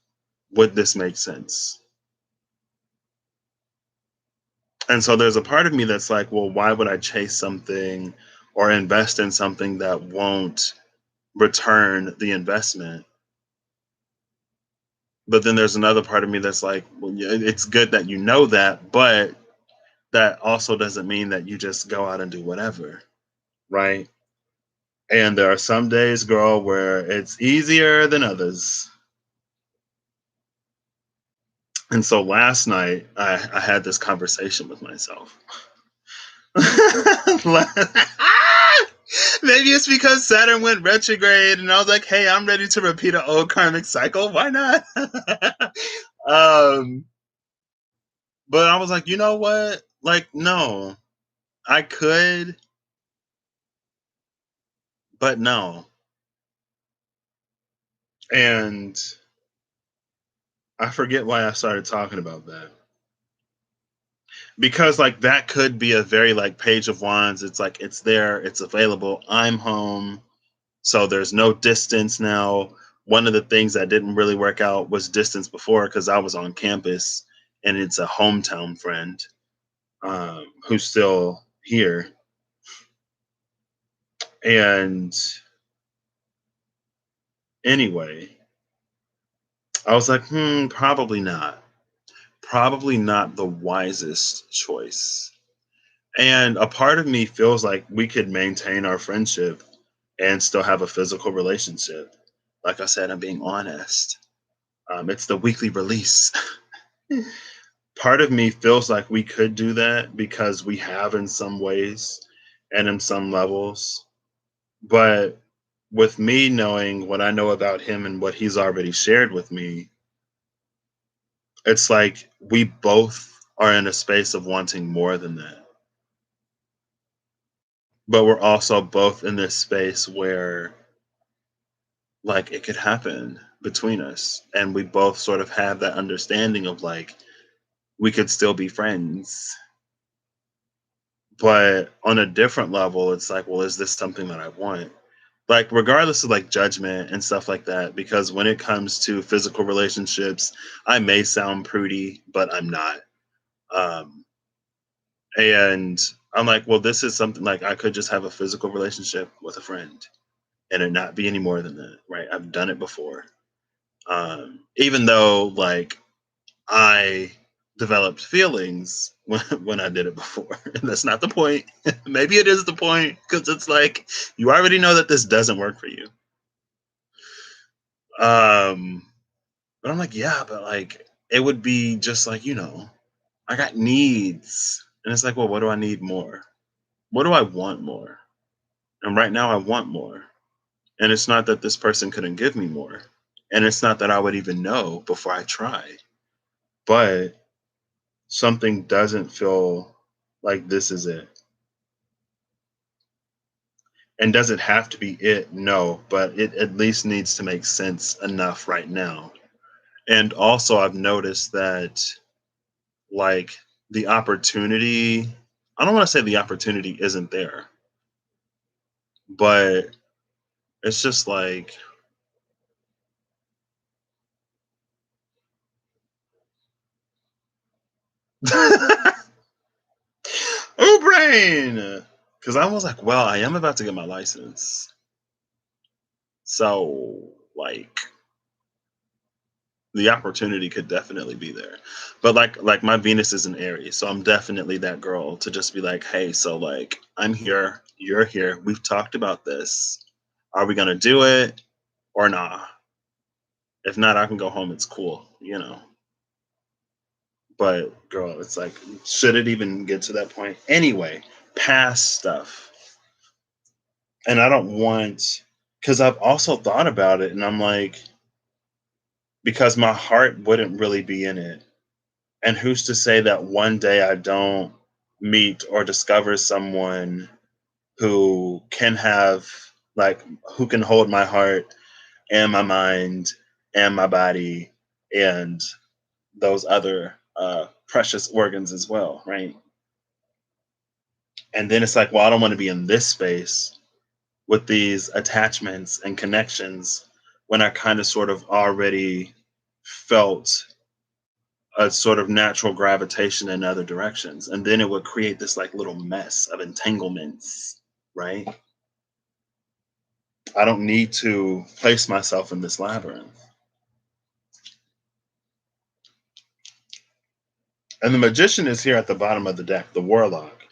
would this make sense? And so there's a part of me that's like, well, why would I chase something or invest in something that won't return the investment? But then there's another part of me that's like, well, yeah, it's good that you know that, but that also doesn't mean that you just go out and do whatever, right? And there are some days, girl, where it's easier than others. And so last night, I had this conversation with myself. Maybe it's because Saturn went retrograde, and I was like, "Hey, I'm ready to repeat an old karmic cycle. Why not?" um, but I was like, you know what? Like, no, I could, but no. And I forget why I started talking about that. Because like that could be a very like page of wands. It's like it's there, it's available. I'm home, so there's no distance now. One of the things that didn't really work out was distance before, because I was on campus and it's a hometown friend, who's still here. And anyway, I was like, probably not. Probably not the wisest choice. And a part of me feels like we could maintain our friendship and still have a physical relationship. Like I said, I'm being honest. It's the weekly release. Part of me feels like we could do that because we have in some ways and in some levels. But with me knowing what I know about him and what he's already shared with me, it's like we both are in a space of wanting more than that. But we're also both in this space where like it could happen between us, and we both sort of have that understanding of like we could still be friends. But on a different level, it's like, well, is this something that I want? Like regardless of like judgment and stuff like that, because when it comes to physical relationships, I may sound prudy but I'm not. um and I'm like, well, this is something like I could just have a physical relationship with a friend and it not be any more than that, right? I've done it before. Even though like I developed feelings when I did it before. And that's not the point. Maybe it is the point because it's like you already know that this doesn't work for you. Um, but I'm like, yeah, but like it would be just like, I got needs. And it's like, well, what do I need more? What do I want more? And right now I want more. And it's not that this person couldn't give me more. And it's not that I would even know before I try. But something doesn't feel like this is it. And does it have to be it? No, but it at least needs to make sense enough right now. And also, I've noticed that, like, the opportunity, I don't want to say the opportunity isn't there, but it's just like, oh, brain! Because I was like, well, I am about to get my license. So, like, the opportunity could definitely be there. But like my Venus is in Aries, so I'm definitely that girl to just be like, hey, so like I'm here, you're here, we've talked about this. Are we gonna do it or nah? If not, I can go home, it's cool. But girl, it's like, should it even get to that point? Anyway, past stuff. And I don't want, because I've also thought about it and I'm like, because my heart wouldn't really be in it. And who's to say that one day I don't meet or discover someone who can have, like, who can hold my heart and my mind and my body and those other precious organs as well, right? And then it's like, well, I don't want to be in this space with these attachments and connections when I kind of sort of already felt a sort of natural gravitation in other directions. And then it would create this like little mess of entanglements, right? I don't need to place myself in this labyrinth. And the magician is here at the bottom of the deck, the warlock.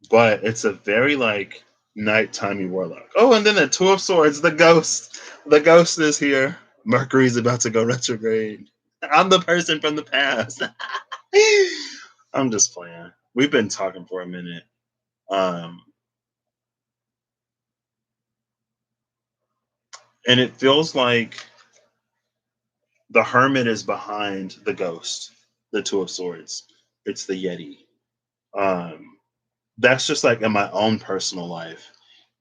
But it's a very like nighttimey warlock. Oh, and then the Two of Swords, the ghost. The ghost is here. Mercury's about to go retrograde. I'm the person from the past. I'm just playing. We've been talking for a minute. Um, and it feels like the hermit is behind the ghost, the Two of Swords. It's the Yeti. Um, that's just like in my own personal life.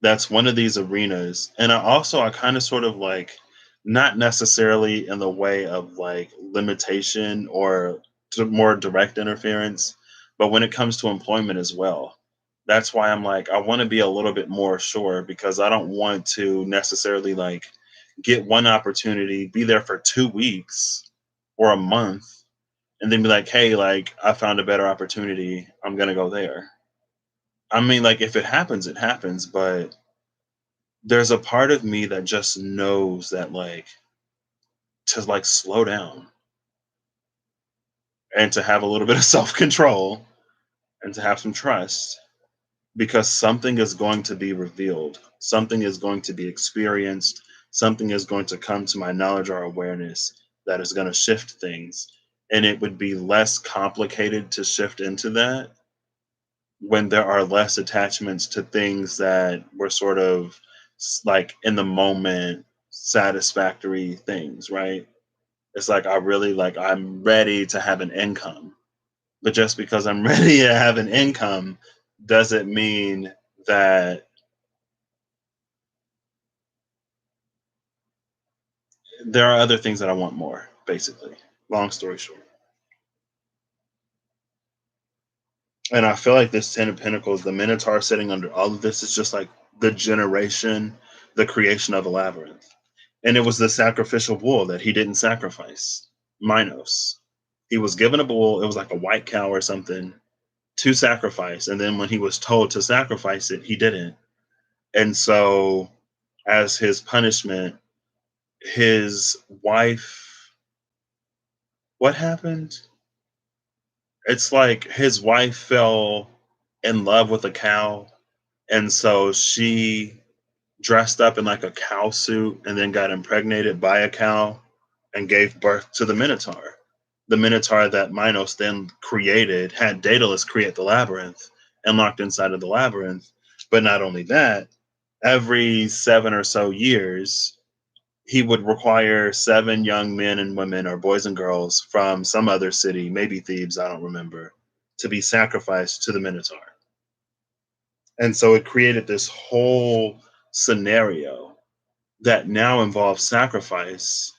That's one of these arenas. And I kind of sort of like, not necessarily in the way of like limitation or more direct interference, but when it comes to employment as well. That's why I'm like, I want to be a little bit more sure because I don't want to necessarily like get one opportunity, be there for 2 weeks or a month, and then be like, hey, like I found a better opportunity. I'm gonna go there. I mean, like if it happens, it happens, but there's a part of me that just knows that like to like slow down and to have a little bit of self-control and to have some trust because something is going to be revealed, something is going to be experienced, something is going to come to my knowledge or awareness that is going to shift things. And it would be less complicated to shift into that when there are less attachments to things that were sort of like in the moment satisfactory things, right? It's like I'm ready to have an income. But just because I'm ready to have an income doesn't mean that there are other things that I want more, basically. Long story short. And I feel like this Ten of Pentacles, the Minotaur sitting under all of this is just like the generation, the creation of a labyrinth. And it was the sacrificial bull that he didn't sacrifice, Minos. He was given a bull, it was like a white cow or something, to sacrifice. And then when he was told to sacrifice it, he didn't. And so, as his punishment, his wife, what happened? It's like his wife fell in love with a cow. And so she dressed up in like a cow suit and then got impregnated by a cow and gave birth to the Minotaur. The Minotaur that Minos then created, had Daedalus create the labyrinth and locked inside of the labyrinth. But not only that, every 7 or so years, he would require 7 young men and women, or boys and girls, from some other city, maybe Thebes, I don't remember, to be sacrificed to the Minotaur. And so it created this whole scenario that now involves sacrifice.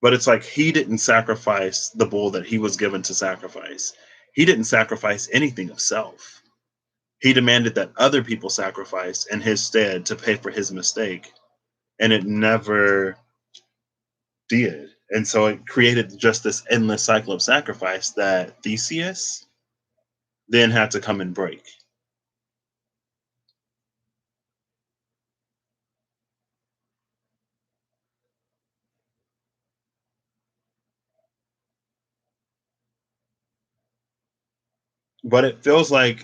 But it's like he didn't sacrifice the bull that he was given to sacrifice. He didn't sacrifice anything of self. He demanded that other people sacrifice in his stead to pay for his mistake. And it never did. And so it created just this endless cycle of sacrifice that Theseus then had to come and break. But it feels like,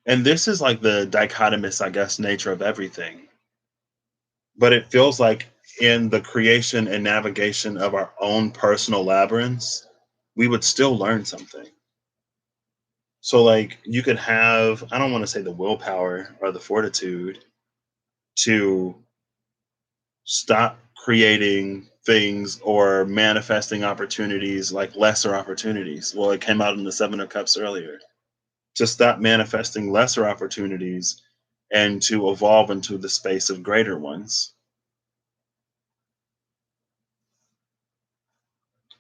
and this is like the dichotomous, I guess, nature of everything. But it feels like in the creation and navigation of our own personal labyrinths, we would still learn something. So, like, you could have, I don't want to say the willpower or the fortitude to stop creating things or manifesting opportunities like lesser opportunities. Well, it came out in the Seven of Cups earlier. To stop manifesting lesser opportunities and to evolve into the space of greater ones.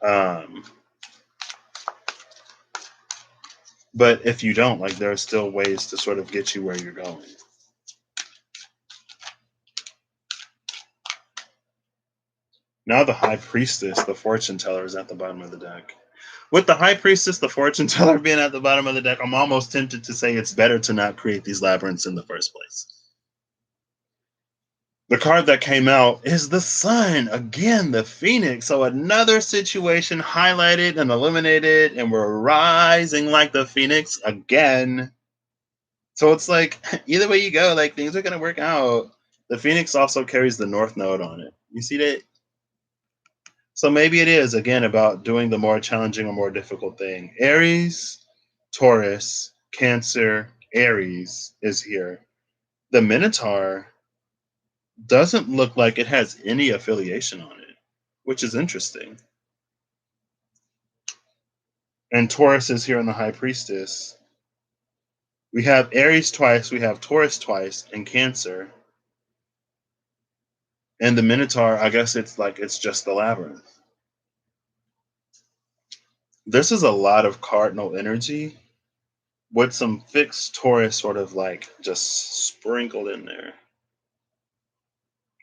Um, but if you don't, like, there are still ways to sort of get you where you're going. Now the High Priestess, the fortune teller, is at the bottom of the deck. With the High Priestess, the fortune teller being at the bottom of the deck, I'm almost tempted to say it's better to not create these labyrinths in the first place. The card that came out is the Sun. Again, the Phoenix. So another situation highlighted and illuminated, and we're rising like the Phoenix again. So it's like, either way you go, like, things are going to work out. The Phoenix also carries the North Node on it. You see that? So maybe it is, again, about doing the more challenging or more difficult thing. Aries, Taurus, Cancer, Aries is here. The Minotaur doesn't look like it has any affiliation on it, which is interesting. And Taurus is here in the High Priestess. We have Aries twice, we have Taurus twice, and Cancer. And the Minotaur, I guess it's just the labyrinth. This is a lot of cardinal energy with some fixed Taurus sort of like just sprinkled in there.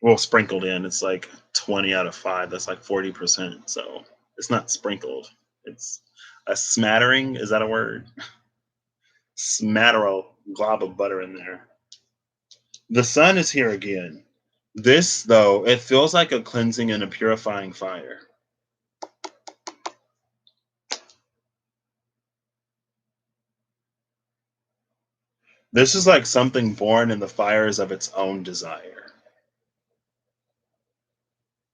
Well, sprinkled in, it's like 20 out of 5. That's like 40%. So it's not sprinkled. It's a smattering. Is that a word? Smatter a glob of butter in there. The Sun is here again. This, though, it feels like a cleansing and a purifying fire. This is like something born in the fires of its own desire.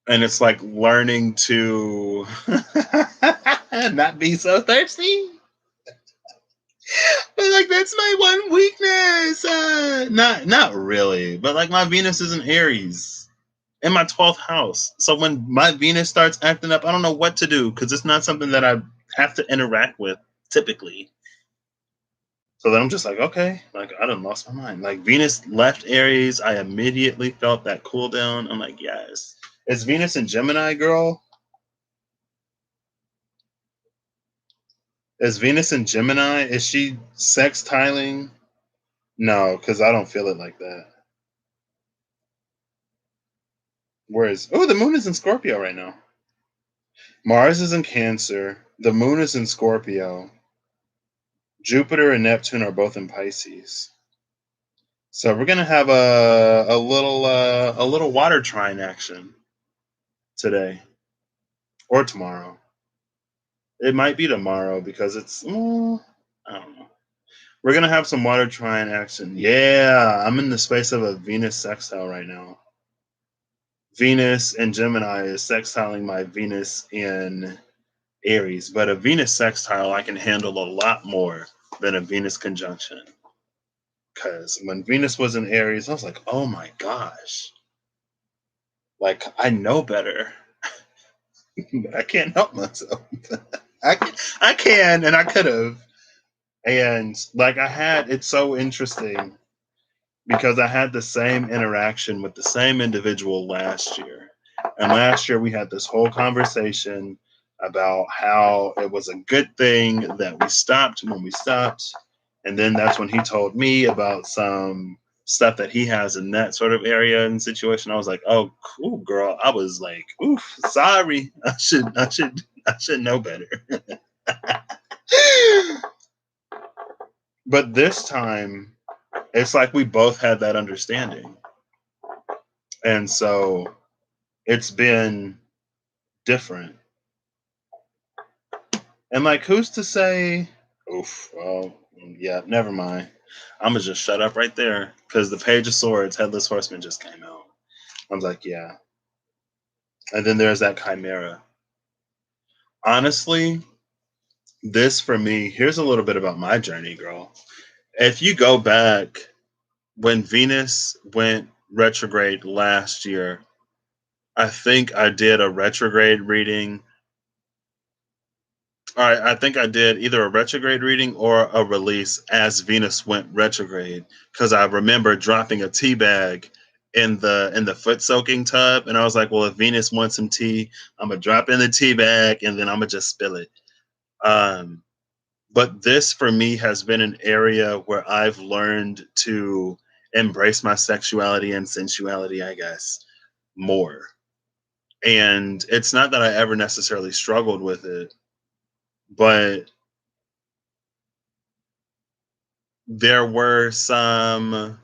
And it's like learning to not be so thirsty. But like, that's my one weakness. Not really, but like, my Venus is in Aries in my 12th house. So when my Venus starts acting up, I don't know what to do because it's not something that I have to interact with typically. So then I'm just like, okay, like, I done lost my mind. Like, Venus left Aries, I immediately felt that cool down. I'm like, yes. Is Venus in Gemini, girl? Is Venus in Gemini? Is she sextiling? No, because I don't feel it like that. Whereas, oh, the moon is in Scorpio right now. Mars is in Cancer. The moon is in Scorpio. Jupiter and Neptune are both in Pisces. So we're gonna have a little water trine action today or tomorrow. It might be tomorrow because I don't know. We're gonna have some water trine action. Yeah, I'm in the space of a Venus sextile right now. Venus in Gemini is sextiling my Venus in Aries, but a Venus sextile I can handle a lot more than a Venus conjunction. Because when Venus was in Aries, I was like, oh my gosh, like I know better, but I can't help myself. I can, and I could have. And like it's so interesting because I had the same interaction with the same individual last year. And last year we had this whole conversation about how it was a good thing that we stopped when we stopped. And then that's when he told me about some stuff that he has in that sort of area and situation. I was like, oh, cool, girl. I was like, oof, sorry. I should know better. But this time, it's like we both had that understanding. And so it's been different. And like, who's to say, oof, well, yeah, never mind. I'm going to just shut up right there because the Page of Swords, Headless Horseman just came out. I was like, yeah. And then there's that Chimera. Honestly, this for me, here's a little bit about my journey, girl. If you go back when Venus went retrograde last year, I think I did a retrograde reading. All right, I think I did either a retrograde reading or a release as Venus went retrograde because I remember dropping a tea bag in the foot soaking tub, and I was like, well, if Venus wants some tea, I'm gonna drop in the tea bag and then I'm gonna just spill it. Um, but this for me has been an area where I've learned to embrace my sexuality and sensuality, I guess, more. And it's not that I ever necessarily struggled with it, but there were some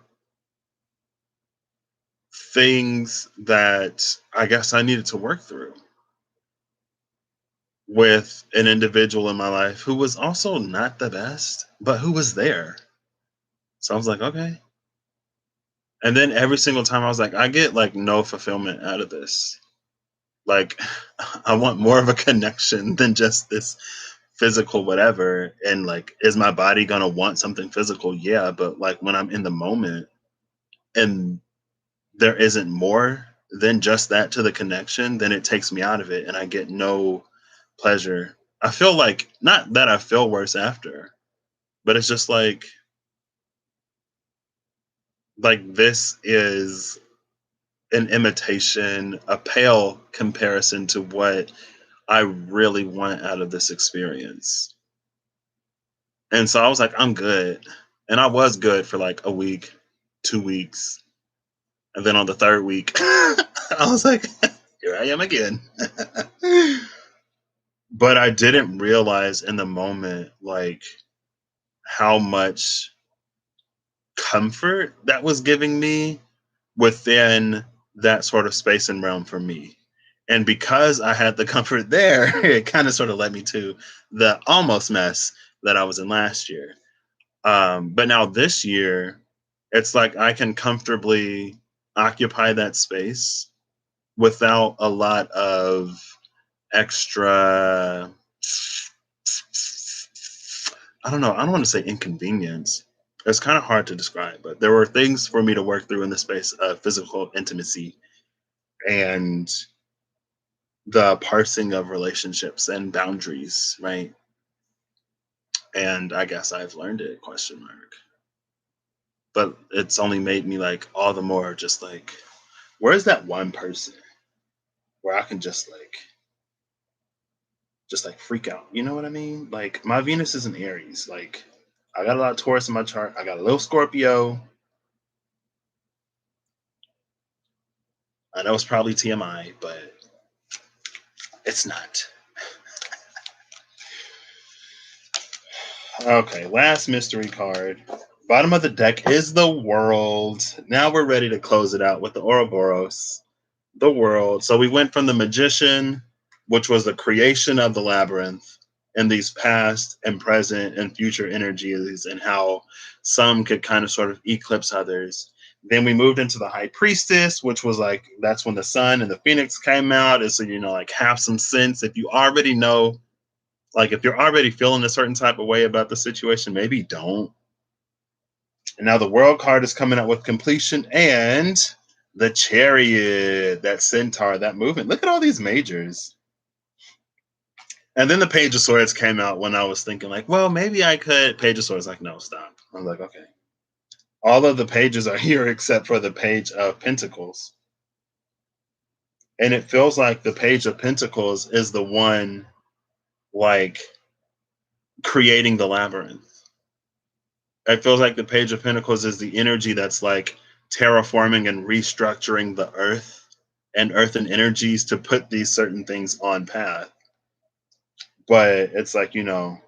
things that I guess I needed to work through with an individual in my life who was also not the best, but who was there. So I was like, okay. And then every single time I was like, I get like no fulfillment out of this. Like, I want more of a connection than just this physical whatever. And like, is my body gonna want something physical? Yeah, but like when I'm in the moment and there isn't more than just that to the connection, then it takes me out of it and I get no pleasure. I feel like not that I feel worse after, but it's just like this is an imitation, a pale comparison to what I really want out of this experience. And so I was like, I'm good. And I was good for like a week, 2 weeks. And then on the third week, I was like, here I am again. But I didn't realize in the moment like how much comfort that was giving me within that sort of space and realm for me. And because I had the comfort there, it kind of sort of led me to the almost mess that I was in last year. But now this year, it's like I can comfortably occupy that space without a lot of extra, I don't know, I don't want to say inconvenience. It's kind of hard to describe, but there were things for me to work through in the space of physical intimacy and the parsing of relationships and boundaries, right? And I guess I've learned it, question mark. But it's only made me like all the more just like, where's that one person where I can just like freak out? You know what I mean? Like my Venus is in Aries. Like I got a lot of Taurus in my chart. I got a little Scorpio. I know it's probably TMI, but it's not. Okay, last mystery card. Bottom of the deck is the world. Now we're ready to close it out with the Ouroboros. The world. So we went from the magician, which was the creation of the labyrinth, and these past and present and future energies, and how some could kind of sort of eclipse others. Then we moved into the high priestess, which was like that's when the sun and the phoenix came out. And so, like have some sense. If you already know, like if you're already feeling a certain type of way about the situation, maybe don't. And now the world card is coming out with completion and the chariot, that centaur, that movement. Look at all these majors. And then the page of swords came out when I was thinking like, well, maybe I could. Page of swords like, no, stop. I was like, okay. All of the pages are here except for the page of pentacles. And it feels like the page of pentacles is the one like creating the labyrinth. It feels like the page of pentacles is the energy that's like terraforming and restructuring the earth and earthen energies to put these certain things on path. But it's like, a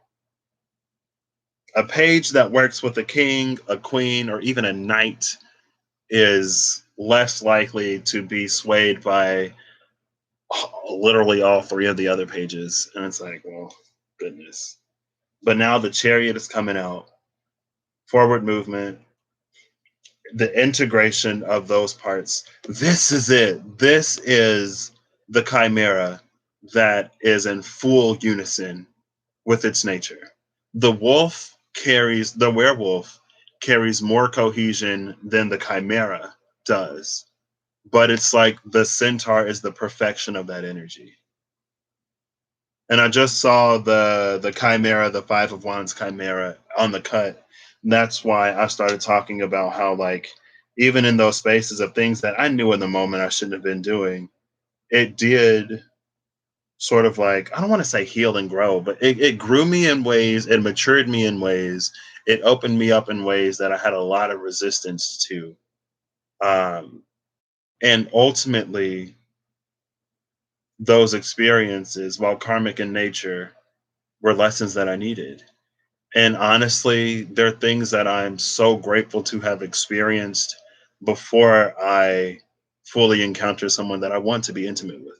page that works with a king, a queen, or even a knight is less likely to be swayed by literally all three of the other pages. And it's like, well, goodness. But now the chariot is coming out, forward movement, the integration of those parts. This is it. This is the chimera that is in full unison with its nature. The werewolf carries more cohesion than the chimera does. But it's like the centaur is the perfection of that energy. And I just saw the chimera, the Five of Wands chimera on the cut. And that's why I started talking about how, like, even in those spaces of things that I knew in the moment I shouldn't have been doing, it did sort of like, I don't want to say heal and grow, but it grew me in ways, it matured me in ways, it opened me up in ways that I had a lot of resistance to. Um, and ultimately, those experiences, while karmic in nature, were lessons that I needed. And honestly, there are things that I'm so grateful to have experienced before I fully encounter someone that I want to be intimate with,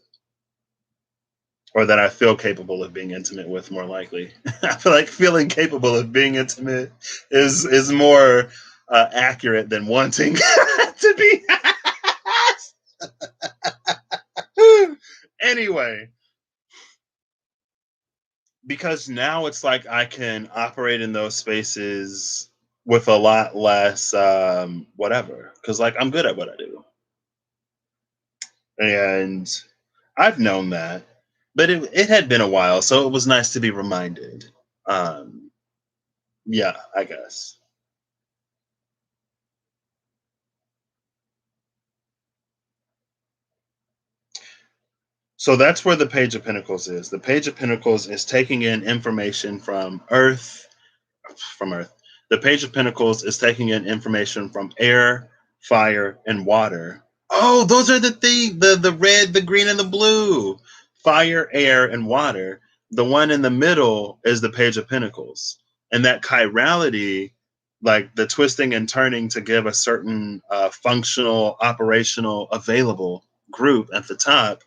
or that I feel capable of being intimate with, more likely. I feel like feeling capable of being intimate is more accurate than wanting to be. Anyway, because now it's like I can operate in those spaces with a lot less whatever, because like I'm good at what I do, and I've known that, but it had been a while, so it was nice to be reminded. um yeah, I guess. So that's where the page of pentacles is. The page of pentacles is taking in information from earth. The page of pentacles is taking in information from air, fire, and water. Oh, those are the thing, the red, the green, and the blue. Fire, air, and water. The one in the middle is the page of pentacles. And that chirality, like the twisting and turning to give a certain functional, operational, available group at the top,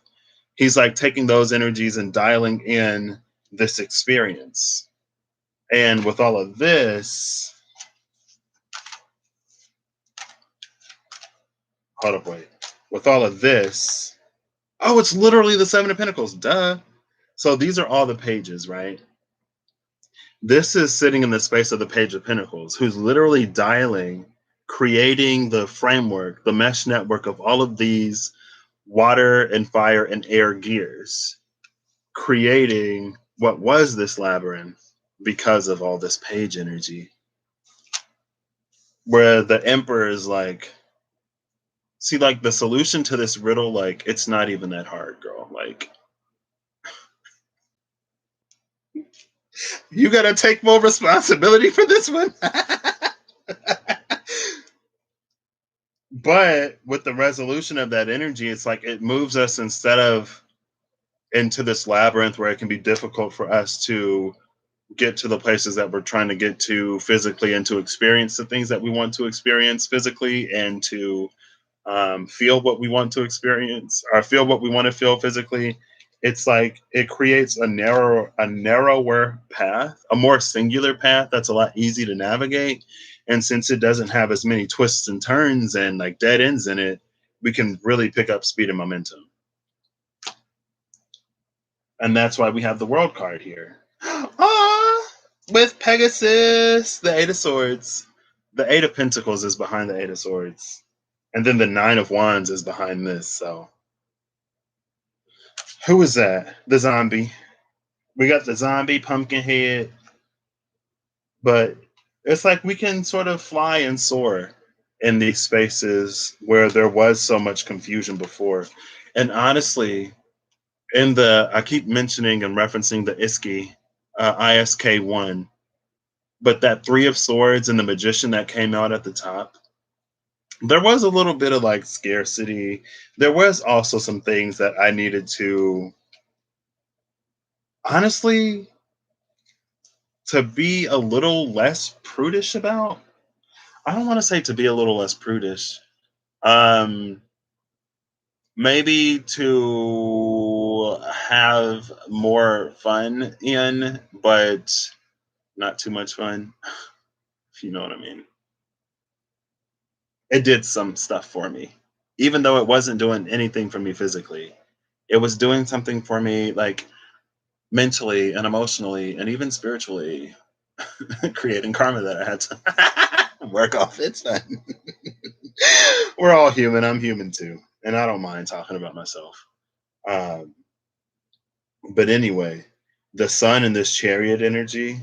he's like taking those energies and dialing in this experience. And with all of this, hold up, wait. With all of this, oh, it's literally the Seven of Pentacles. Duh. So these are all the pages, right? This is sitting in the space of the Page of Pentacles, who's literally dialing, creating the framework, the mesh network of all of these water and fire and air gears, creating what was this labyrinth because of all this page energy. Where the Emperor is like, see, like the solution to this riddle, like it's not even that hard, girl. Like you gotta take more responsibility for this one. But with the resolution of that energy, it's like it moves us instead of into this labyrinth where it can be difficult for us to get to the places that we're trying to get to physically, and to experience the things that we want to experience physically, and to feel what we want to experience, or feel what we want to feel physically. It's like it creates a narrower path, a more singular path that's a lot easy to navigate. And since it doesn't have as many twists and turns and like dead ends in it, we can really pick up speed and momentum. And that's why we have the world card here. Ah, with Pegasus, the Eight of Swords. The Eight of Pentacles is behind the Eight of Swords. And then the Nine of Wands is behind this. So who is that? The zombie. We got the zombie pumpkin head, but it's like we can sort of fly and soar in these spaces where there was so much confusion before. And honestly, I keep mentioning and referencing the ISK1, but that Three of Swords and the Magician that came out at the top, there was a little bit of like scarcity. There was also some things that I needed to, honestly, to be a little less prudish about. I don't want to say to be a little less prudish. Um, Maybe to have more fun in, but not too much fun, if you know what I mean. It did some stuff for me, even though it wasn't doing anything for me physically. It was doing something for me, like mentally and emotionally and even spiritually, creating karma that I had to work off. It's fun. We're all human. I'm human too, and I don't mind talking about myself. Um, but anyway, the sun and this chariot energy,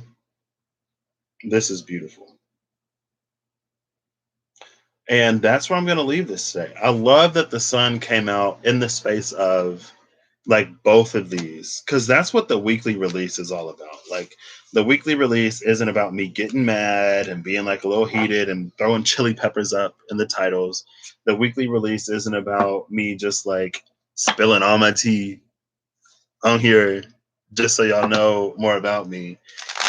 this is beautiful. And that's where I'm going to leave this today. I love that the sun came out in the space of like both of these, because that's what the weekly release is all about. Like, the weekly release isn't about me getting mad and being like a little heated and throwing chili peppers up in the titles. The weekly release isn't about me just like spilling all my tea on here just so y'all know more about me.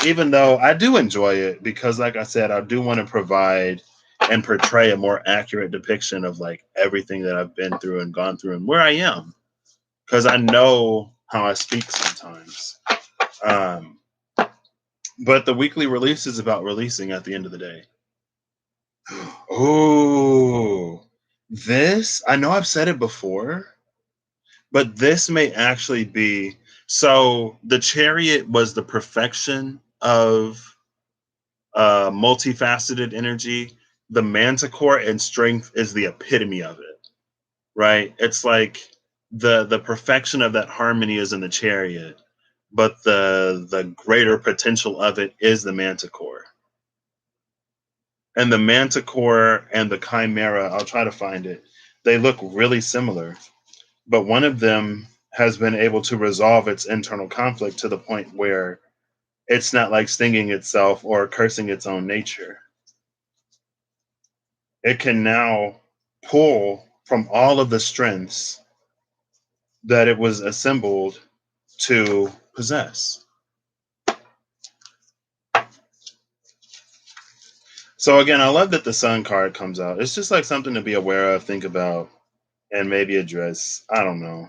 Even though I do enjoy it, because like I said, I do want to provide and portray a more accurate depiction of like everything that I've been through and gone through and where I am, because I know how I speak sometimes. Um, but the weekly release is about releasing at the end of the day. Oh, this, I know I've said it before, but this may actually be, so the chariot was the perfection of multifaceted energy. The manticore and strength is the epitome of it, right? It's like the perfection of that harmony is in the chariot, but the greater potential of it is the manticore. And the manticore and the chimera, I'll try to find it. They look really similar, but one of them has been able to resolve its internal conflict to the point where it's not like stinging itself or cursing its own nature. It can now pull from all of the strengths that it was assembled to possess. So again, I love that the sun card comes out. It's just like something to be aware of, think about, and maybe address. I don't know.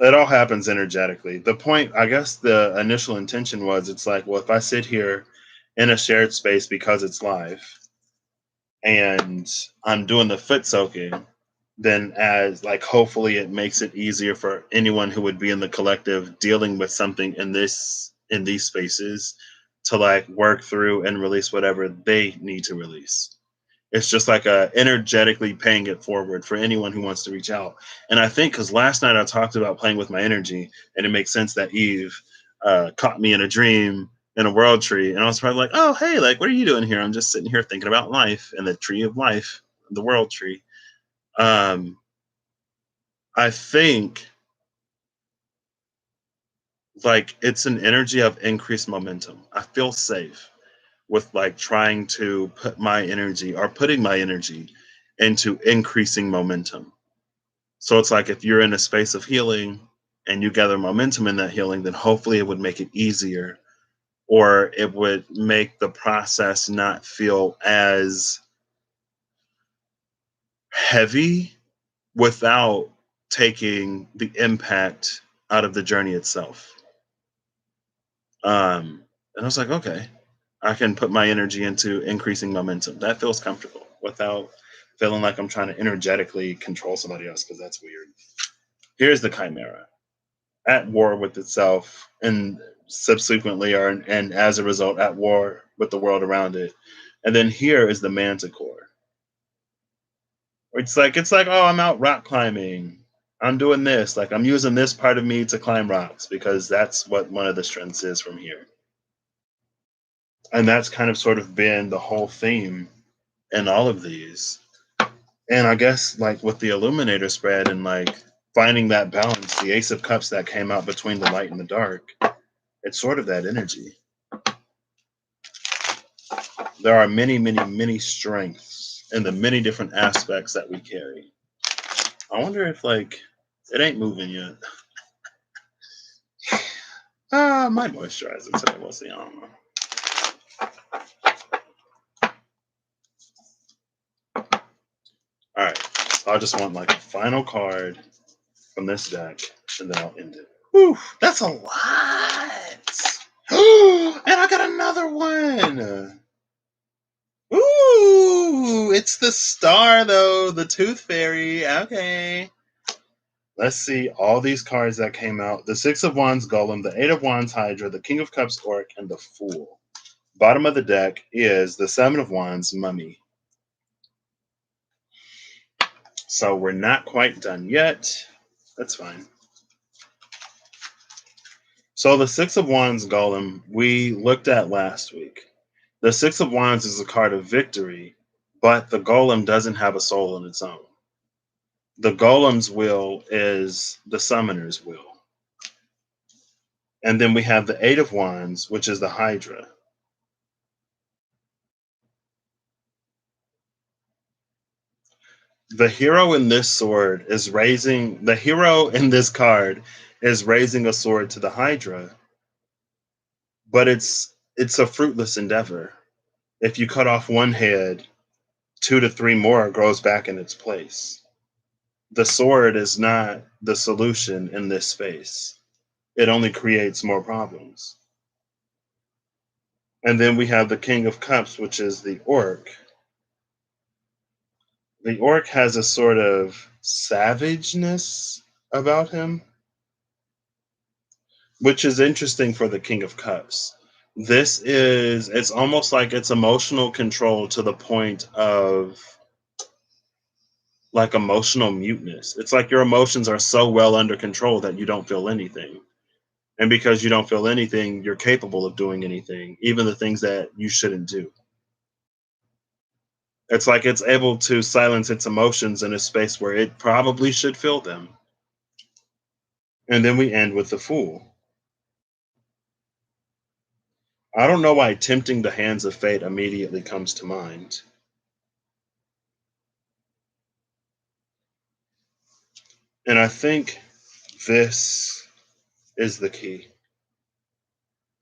It all happens energetically. The point, I guess the initial intention was, it's like, well, if I sit here in a shared space because it's live and I'm doing the foot soaking, then as like hopefully it makes it easier for anyone who would be in the collective dealing with something in these spaces to like work through and release whatever they need to release. It's just like energetically paying it forward for anyone who wants to reach out. And I think because last night I talked about playing with my energy, and it makes sense that Eve caught me in a dream in a world tree, and I was probably like, "Oh, hey, like, what are you doing here?" I'm just sitting here thinking about life and the tree of life, the world tree. Um, I think like it's an energy of increased momentum. I feel safe with like trying to put my energy or putting my energy into increasing momentum. So it's like if you're in a space of healing, and you gather momentum in that healing, then hopefully it would make it easier, or it would make the process not feel as heavy without taking the impact out of the journey itself. And I was like, okay, I can put my energy into increasing momentum. That feels comfortable without feeling like I'm trying to energetically control somebody else, because that's weird. Here's the Chimera, at war with itself, and subsequently, and as a result, at war with the world around it. And then here is the Manticore. It's like, oh, I'm out rock climbing. I'm doing this. Like, I'm using this part of me to climb rocks because that's what one of the strengths is from here. And that's kind of sort of been the whole theme in all of these. And I guess like with the Illuminator spread and like finding that balance, the Ace of Cups that came out between the light and the dark, it's sort of that energy. There are many, many, many strengths in the many different aspects that we carry. I wonder if like it ain't moving yet. I might moisturize it today. We'll see. I don't know. All right. So I just want like a final card from this deck, and then I'll end it. Whew, that's a lot. And I got another one. Ooh, it's the star though, the Tooth Fairy. Okay. Let's see all these cards that came out. The Six of Wands Golem, the Eight of Wands Hydra, the King of Cups Orc, and the Fool. Bottom of the deck is the Seven of Wands Mummy. So we're not quite done yet. That's fine. So the Six of Wands Golem we looked at last week. The Six of Wands is a card of victory, but the Golem doesn't have a soul on its own. The Golem's will is the Summoner's will. And then we have the Eight of Wands, which is the Hydra. The hero in this sword is raising, the hero in this card is raising a sword to the Hydra, but it's a fruitless endeavor. If you cut off one head, 2 to 3 more grows back in its place. The sword is not the solution in this space. It only creates more problems. And then we have the King of Cups, which is the Orc. The Orc has a sort of savageness about him, which is interesting for the King of Cups. It's almost like it's emotional control to the point of like emotional muteness. It's like your emotions are so well under control that you don't feel anything. And because you don't feel anything, you're capable of doing anything, even the things that you shouldn't do. It's like it's able to silence its emotions in a space where it probably should feel them. And then we end with the Fool. I don't know why tempting the hands of fate immediately comes to mind. And I think this is the key.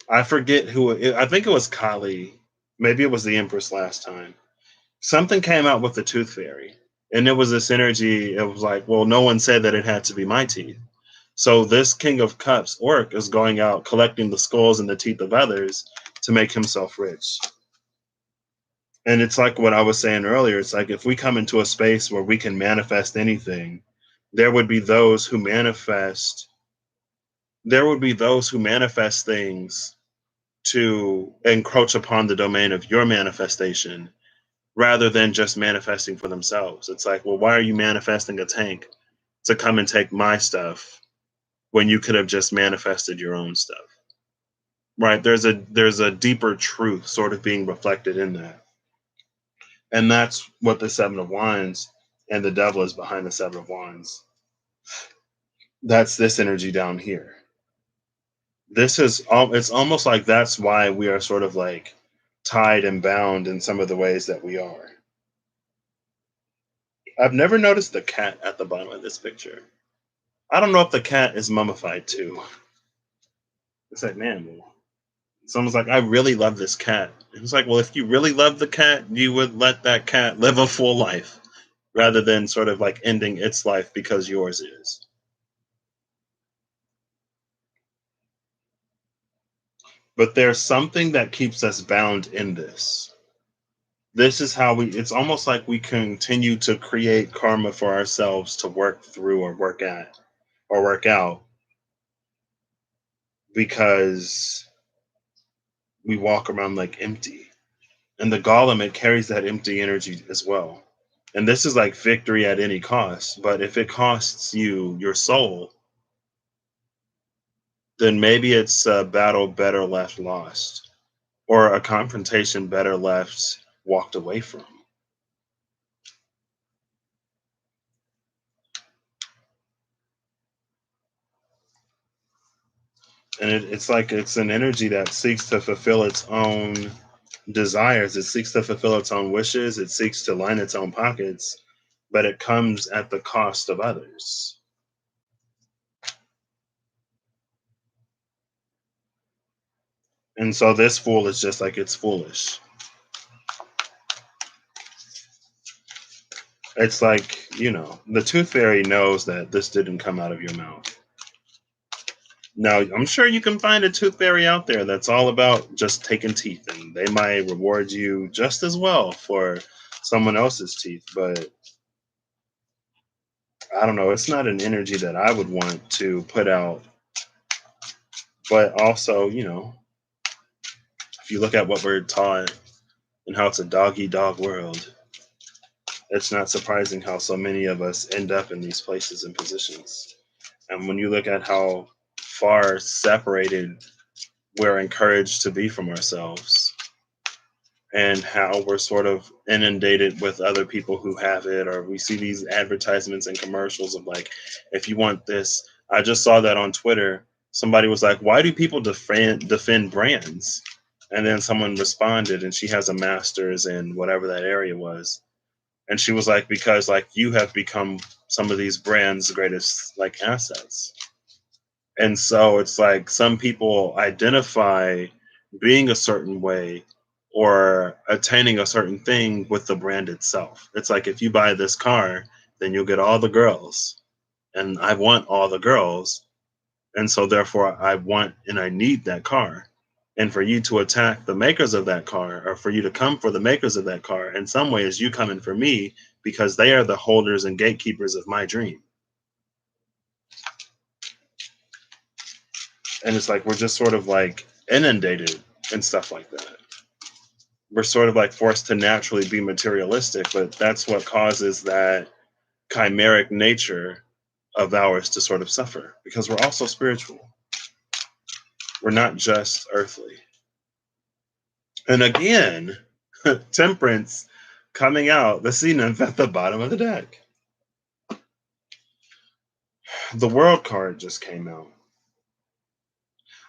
I forget I think it was Kali. Maybe it was the Empress last time. Something came out with the Tooth Fairy. And it was this energy. It was like, well, no one said that it had to be my teeth. So this King of Cups orc is going out collecting the skulls and the teeth of others to make himself rich. And it's like what I was saying earlier. It's like if we come into a space where we can manifest anything, there would be those who manifest. There would be those who manifest things to encroach upon the domain of your manifestation rather than just manifesting for themselves. It's like, well, why are you manifesting a tank to come and take my stuff when you could have just manifested your own stuff? Right? There's a deeper truth sort of being reflected in that. And that's what the Seven of Wands and the devil is behind the Seven of Wands. That's this energy down here. It's almost like that's why we are sort of like tied and bound in some of the ways that we are. I've never noticed the cat at the bottom of this picture. I don't know if the cat is mummified too. It's like, man, well, someone's like, I really love this cat. It's like, well, if you really love the cat, you would let that cat live a full life rather than sort of like ending its life because yours is. But there's something that keeps us bound in this. This is how it's almost like we continue to create karma for ourselves to work through or work at or work out because we walk around like empty. And the golem, it carries that empty energy as well. And this is like victory at any cost. But if it costs you your soul, then maybe it's a battle better left lost or a confrontation better left walked away from. And it's like it's an energy that seeks to fulfill its own desires. It seeks to fulfill its own wishes. It seeks to line its own pockets, but it comes at the cost of others. And so this fool is just like it's foolish. It's like, the tooth fairy knows that this didn't come out of your mouth. Now, I'm sure you can find a tooth fairy out there that's all about just taking teeth, and they might reward you just as well for someone else's teeth. But I don't know, it's not an energy that I would want to put out. But also, if you look at what we're taught and how it's a dog eat dog world, it's not surprising how so many of us end up in these places and positions. And when you look at how far separated we're encouraged to be from ourselves and how we're sort of inundated with other people who have it, or we see these advertisements and commercials of like, if you want this. I just saw that on Twitter. Somebody was like, why do people defend brands? And then someone responded, and she has a master's in whatever that area was. And she was like, because like you have become some of these brands' greatest like assets. And so it's like some people identify being a certain way or attaining a certain thing with the brand itself. It's like if you buy this car, then you'll get all the girls. And I want all the girls. And so therefore I want and I need that car. And for you to attack the makers of that car, or for you to come for the makers of that car, in some ways you coming for me because they are the holders and gatekeepers of my dream. And it's like we're just sort of like inundated and stuff like that. We're sort of like forced to naturally be materialistic, but that's what causes that chimeric nature of ours to sort of suffer because we're also spiritual. We're not just earthly. And again, temperance coming out, the sea nymph at the bottom of the deck. The world card just came out.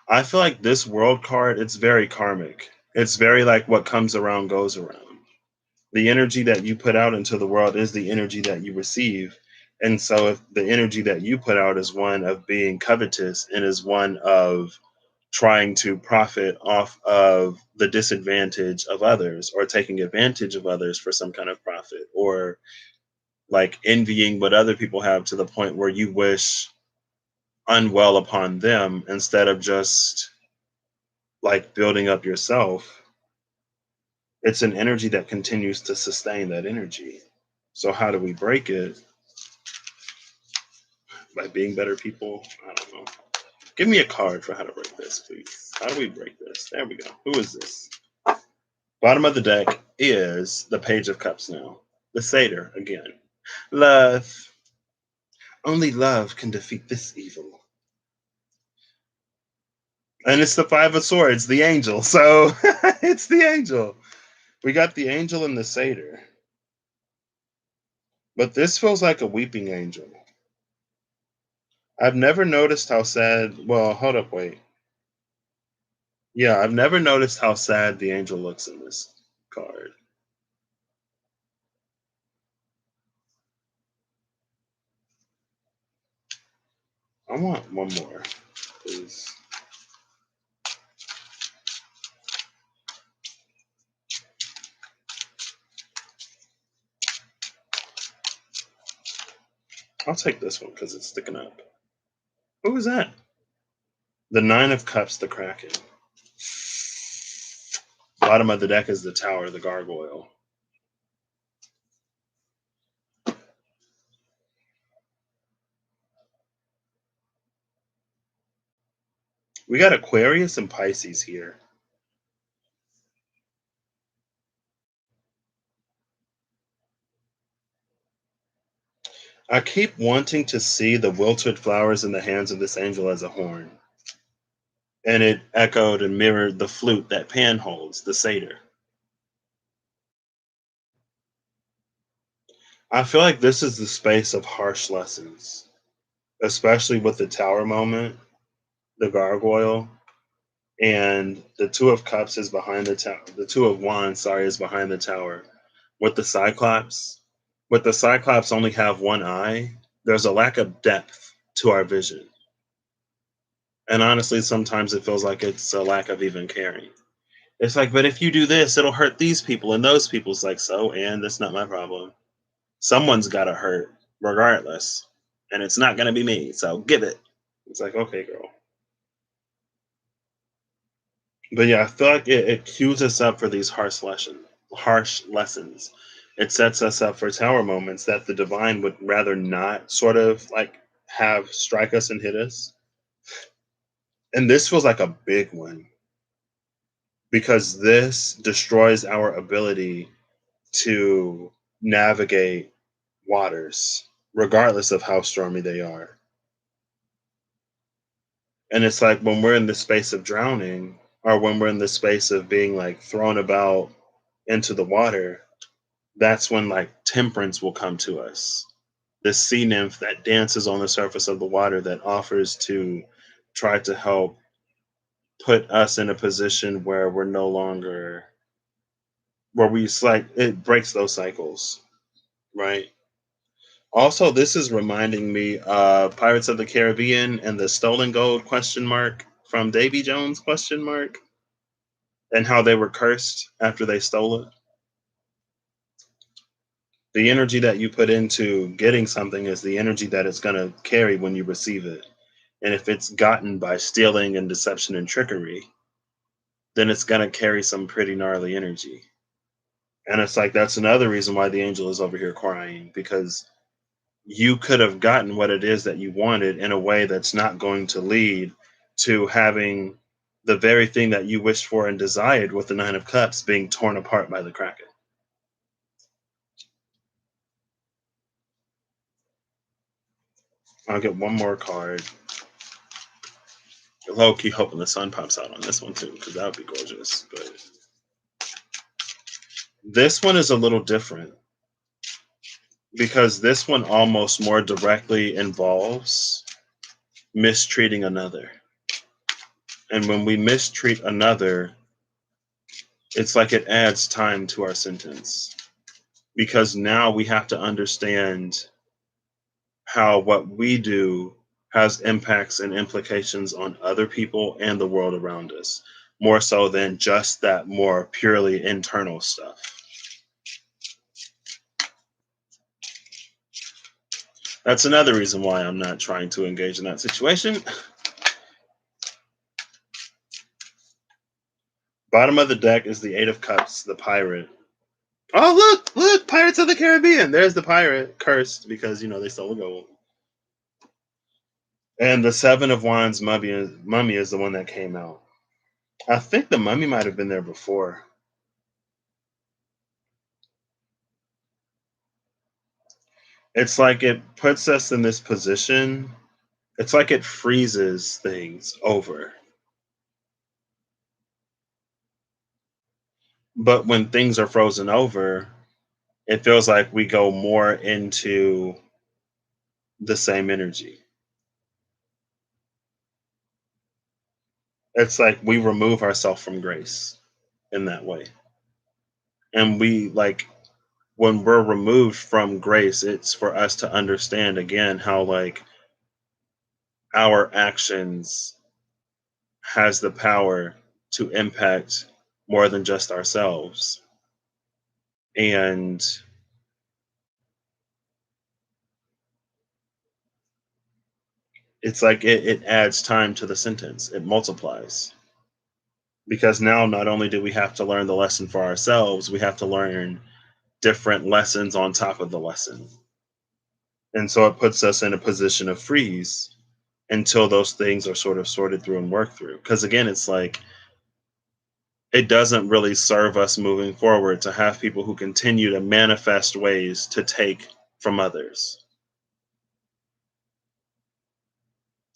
I feel like this world card, it's very karmic. It's very like what comes around goes around. The energy that you put out into the world is the energy that you receive. And so if the energy that you put out is one of being covetous and is one of trying to profit off of the disadvantage of others or taking advantage of others for some kind of profit or like envying what other people have to the point where you wish unwell upon them instead of just like building up yourself, it's an energy that continues to sustain that energy. So how do we break it? By being better people? I don't know. Give me a card for how to break this, please. How do we break this? There we go. Who is this? Bottom of the deck is the Page of Cups now. The Satyr again. Love. Only love can defeat this evil. And it's the Five of Swords, the angel. So it's the angel. We got the angel and the satyr. But this feels like a weeping angel. I've never noticed how sad. Well, hold up, wait. Yeah, I've never noticed how sad the angel looks in this card. I want one more, please. I'll take this one because it's sticking up. Who is that? The Nine of Cups, the Kraken. Bottom of the deck is the Tower, the Gargoyle. We got Aquarius and Pisces here. I keep wanting to see the wilted flowers in the hands of this angel as a horn. And it echoed and mirrored the flute that Pan holds, the satyr. I feel like this is the space of harsh lessons, especially with the Tower moment, the Gargoyle, and the Two of Cups is behind the tower. The Two of Wands, sorry, is behind the Tower. With the Cyclops, only have one eye. There's a lack of depth to our vision, and honestly, sometimes it feels like it's a lack of even caring. It's like, but if you do this, it'll hurt these people and those people. It's like, so, and that's not my problem. Someone's got to hurt regardless, and it's not going to be me. So give it. It's like, okay, girl. But yeah, I feel like it cues us up for these harsh lessons. It sets us up for tower moments that the divine would rather not sort of like have strike us and hit us. And this feels like a big one because this destroys our ability to navigate waters, regardless of how stormy they are. And it's like when we're in the space of drowning, or when we're in the space of being like thrown about into the water, that's when like temperance will come to us. This sea nymph that dances on the surface of the water that offers to try to help put us in a position where we're no longer where we like it breaks those cycles, right? Also, this is reminding me of Pirates of the Caribbean and the stolen gold question mark from Davy Jones question mark and how they were cursed after they stole it. The energy that you put into getting something is the energy that it's going to carry when you receive it. And if it's gotten by stealing and deception and trickery, then it's going to carry some pretty gnarly energy. And it's like that's another reason why the angel is over here crying because you could have gotten what it is that you wanted in a way that's not going to lead to having the very thing that you wished for and desired with the Nine of Cups being torn apart by the Kraken. I'll get one more card. Low key hoping the sun pops out on this one too, because that would be gorgeous. But this one is a little different because this one almost more directly involves mistreating another. And when we mistreat another, it's like it adds time to our sentence because now we have to understand how what we do has impacts and implications on other people and the world around us, more so than just that more purely internal stuff. That's another reason why I'm not trying to engage in that situation. Bottom of the deck is the Eight of Cups, the pirate. Oh, look, Pirates of the Caribbean. There's the pirate, cursed because, they stole the gold. And the Seven of Wands mummy is the one that came out. I think the mummy might have been there before. It's like it puts us in this position. It's like it freezes things over. But when things are frozen over, it feels like we go more into the same energy. It's like we remove ourselves from grace in that way. And we like when we're removed from grace, it's for us to understand again how like our actions has the power to impact more than just ourselves. And it's like it adds time to the sentence, it multiplies. Because now not only do we have to learn the lesson for ourselves, we have to learn different lessons on top of the lesson. And so it puts us in a position of freeze until those things are sort of sorted through and worked through. Because again, it's like it doesn't really serve us moving forward to have people who continue to manifest ways to take from others.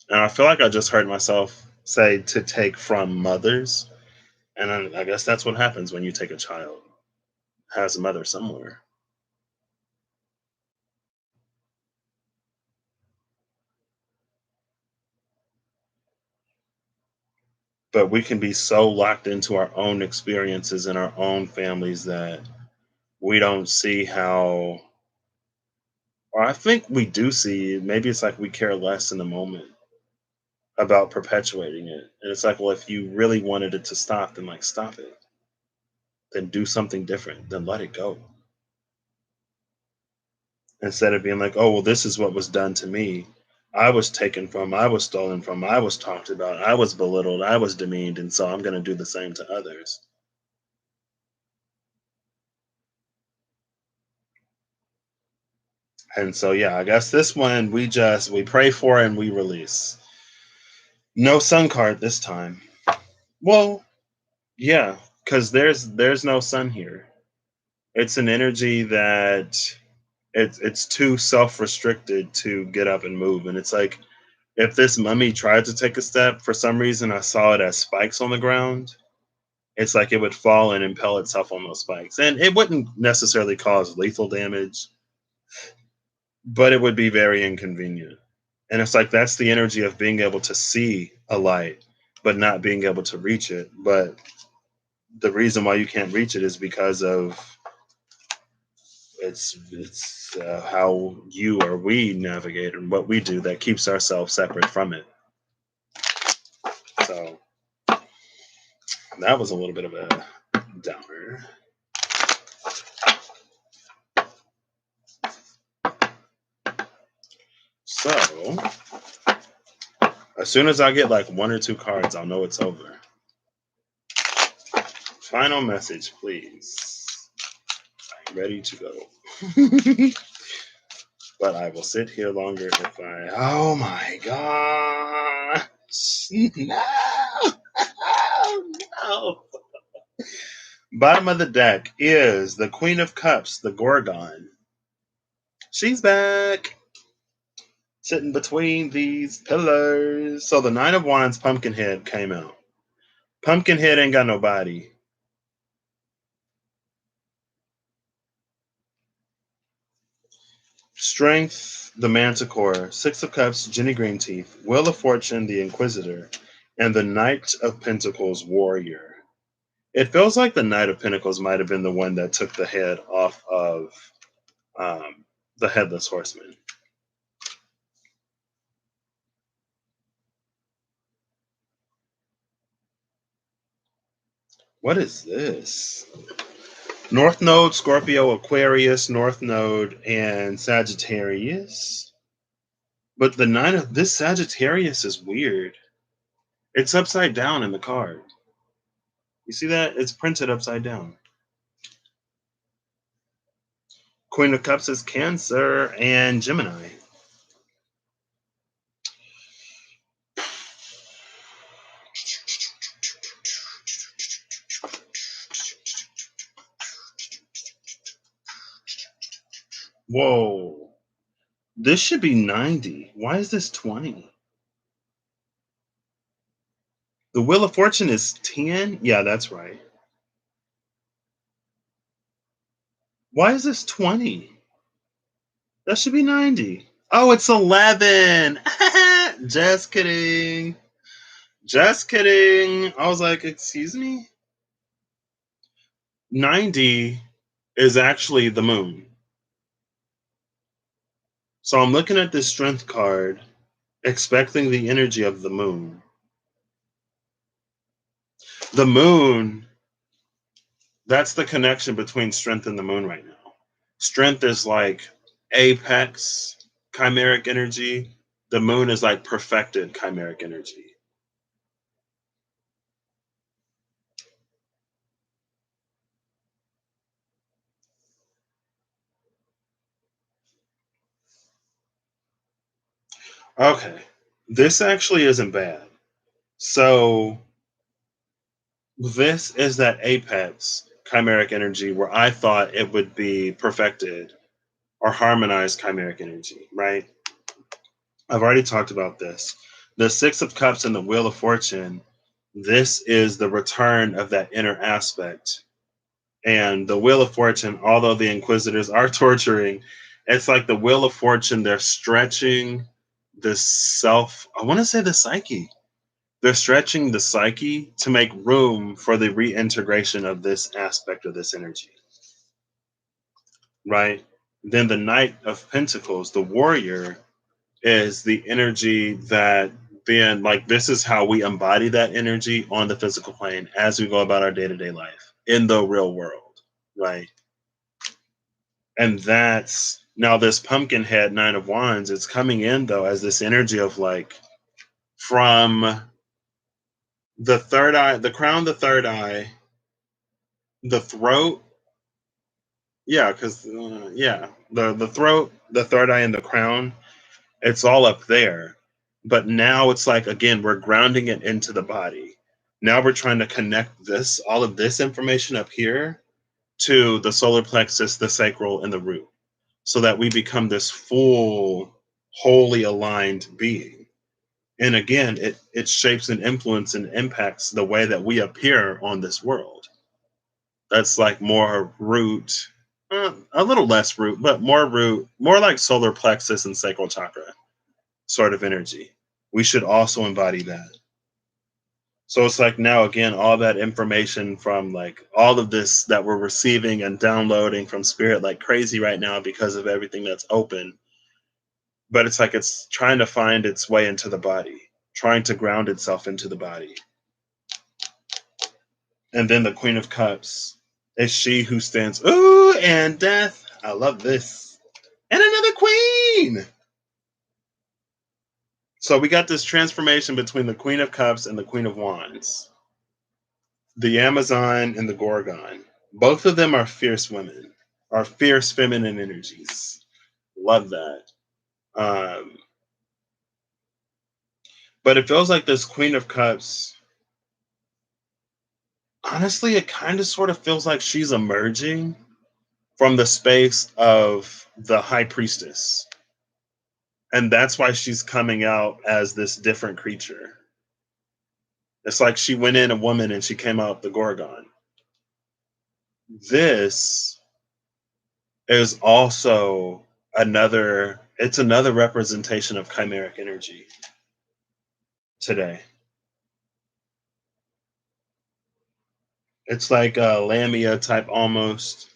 And I feel like I just heard myself say to take from mothers. And I guess that's what happens when you take a child, has a mother somewhere. But we can be so locked into our own experiences and our own families that we don't see how, or I think we do see, maybe it's like we care less in the moment about perpetuating it. And it's like, well, if you really wanted it to stop, then like stop it. Then do something different. Then let it go. Instead of being like, oh, well, this is what was done to me. I was taken from, I was stolen from, I was talked about, I was belittled, I was demeaned, and so I'm going to do the same to others. And so, yeah, I guess this one we pray for and we release. No sun card this time. Well, yeah, because there's no sun here. It's an energy that it's too self-restricted to get up and move. And it's like if this mummy tried to take a step, for some reason I saw it as spikes on the ground. It's like it would fall and impel itself on those spikes. And it wouldn't necessarily cause lethal damage, but it would be very inconvenient. And it's like that's the energy of being able to see a light, but not being able to reach it. But the reason why you can't reach it is because of it's how you or we navigate and what we do that keeps ourselves separate from it. So that was a little bit of a downer. So as soon as I get like one or two cards, I'll know it's over. Final message, please. I'm ready to go. But I will sit here longer if I. Oh my god! No! Oh, no! Bottom of the deck is the Queen of Cups, the Gorgon. She's back, sitting between these pillars. So the Nine of Wands, Pumpkinhead came out. Pumpkinhead ain't got no body. Strength, the Manticore. Six of Cups, Jenny Greenteeth. Wheel of Fortune, the Inquisitor. And the Knight of Pentacles, Warrior. It feels like the Knight of Pentacles might have been the one that took the head off of the Headless Horseman. What is this? North Node, Scorpio, Aquarius, North Node, and Sagittarius. But the nine of this Sagittarius is weird. It's upside down in the card. You see that? It's printed upside down. Queen of Cups is Cancer and Gemini. Whoa. This should be 90. Why is this 20? The Wheel of Fortune is 10? Yeah, that's right. Why is this 20? That should be 90. Oh, it's 11. Just kidding. Just kidding. I was like, excuse me? 90 is actually the moon. So I'm looking at this strength card, expecting the energy of the moon. The moon, that's the connection between strength and the moon right now. Strength is like apex chimeric energy. The moon is like perfected chimeric energy. Okay. This actually isn't bad. So this is that apex chimeric energy where I thought it would be perfected or harmonized chimeric energy, right? I've already talked about this. The Six of Cups and the Wheel of Fortune, this is the return of that inner aspect. And the Wheel of Fortune, although the Inquisitors are torturing, it's like the Wheel of Fortune, they're stretching the self, I want to say the psyche. They're stretching the psyche to make room for the reintegration of this aspect of this energy, right? Then the Knight of Pentacles, the warrior, is the energy that then, like, this is how we embody that energy on the physical plane as we go about our day to day life in the real world, right? And that's now this pumpkin head, Nine of Wands, it's coming in though as this energy of like from the third eye, the crown, the third eye, the throat. Yeah, because the throat, the third eye, and the crown, it's all up there. But now it's like again, we're grounding it into the body. Now we're trying to connect this, all of this information up here, to the solar plexus, the sacral, and the root, so that we become this full, wholly aligned being. And again, it shapes and influences and impacts the way that we appear on this world. That's like more root, a little less root, but more root, more like solar plexus and sacral chakra sort of energy. We should also embody that. So it's like now again, all that information from like all of this that we're receiving and downloading from spirit like crazy right now because of everything that's open. But it's like it's trying to find its way into the body, trying to ground itself into the body. And then the Queen of Cups is she who stands, ooh, and death. I love this. And another queen. So we got this transformation between the Queen of Cups and the Queen of Wands, the Amazon and the Gorgon. Both of them are fierce women, are fierce feminine energies. Love that. Um, but it feels like this Queen of Cups, honestly, it kind of sort of feels like she's emerging from the space of the High Priestess. And that's why she's coming out as this different creature. It's like she went in a woman and she came out the Gorgon. This is also another representation of chimeric energy today. It's like a Lamia type almost,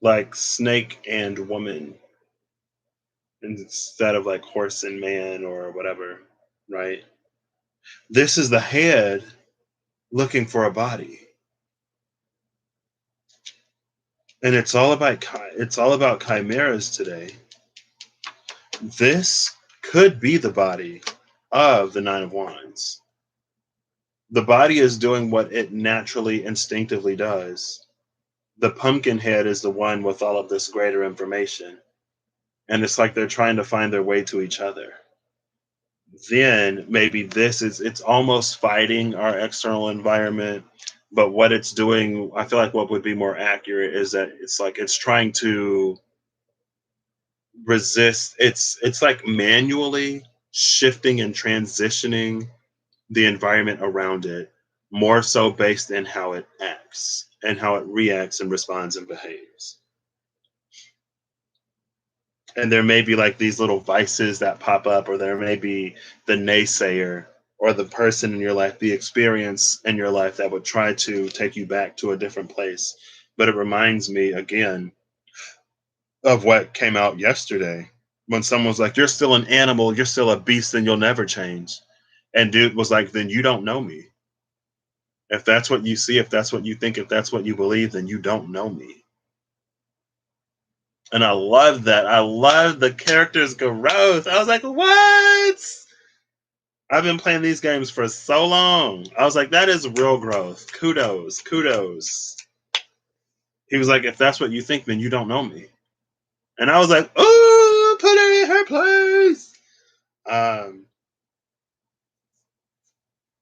like snake and woman instead of like horse and man or whatever, right? This is the head looking for a body. And it's all about chimeras today. This could be the body of the Nine of Wands. The body is doing what it naturally, instinctively does. The pumpkin head is the one with all of this greater information. And it's like they're trying to find their way to each other. Then maybe it's almost fighting our external environment. But what it's doing, I feel like what would be more accurate is that it's like it's trying to resist. It's like manually shifting and transitioning the environment around it, more so based in how it acts and how it reacts and responds and behaves. And there may be like these little vices that pop up, or there may be the naysayer or the person in your life, the experience in your life that would try to take you back to a different place. But it reminds me again of what came out yesterday. When someone's like, you're still an animal, you're still a beast, and you'll never change. And dude was like, then you don't know me. If that's what you see, if that's what you think, if that's what you believe, then you don't know me. And I love that. I love the character's growth. I was like, what? I've been playing these games for so long. I was like, that is real growth. Kudos. Kudos. He was like, if that's what you think, then you don't know me. And I was like, oh, put her in her place.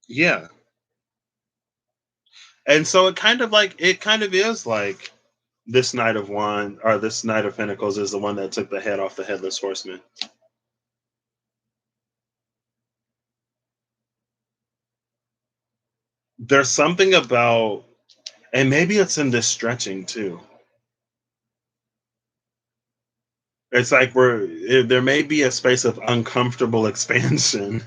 Yeah. And so it kind of is like this Knight of Wands or this Knight of Pentacles is the one that took the head off the Headless Horseman. There's something about, and maybe it's in this stretching too. It's like there may be a space of uncomfortable expansion.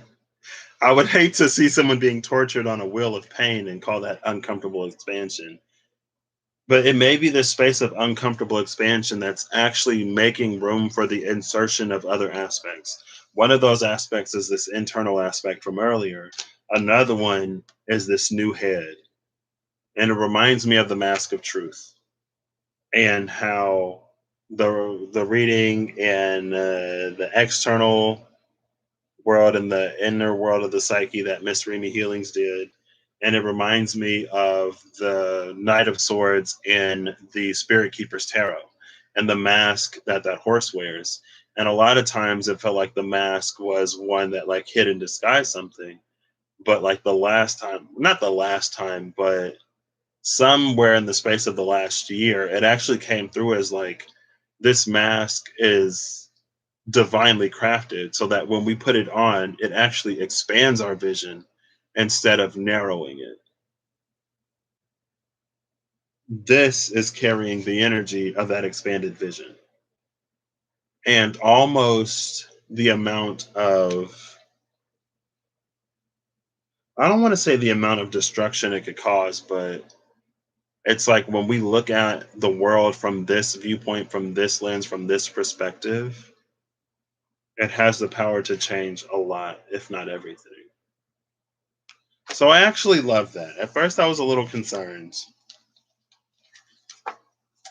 I would hate to see someone being tortured on a wheel of pain and call that uncomfortable expansion. But it may be this space of uncomfortable expansion that's actually making room for the insertion of other aspects. One of those aspects is this internal aspect from earlier. Another one is this new head. And it reminds me of the Mask of Truth and how the reading and the external world and the inner world of the psyche that Miss Remy Healings did. And it reminds me of the Knight of Swords in the Spirit Keeper's Tarot and the mask that that horse wears. And a lot of times it felt like the mask was one that like hid and disguised something. But like the last time, not the last time, but somewhere in the space of the last year, it actually came through as like this mask is divinely crafted so that when we put it on, it actually expands our vision instead of narrowing it. This is carrying the energy of that expanded vision and almost the amount of, I don't want to say the amount of destruction it could cause, but it's like when we look at the world from this viewpoint, from this lens, from this perspective, it has the power to change a lot, if not everything. So I actually love that. At first, I was a little concerned.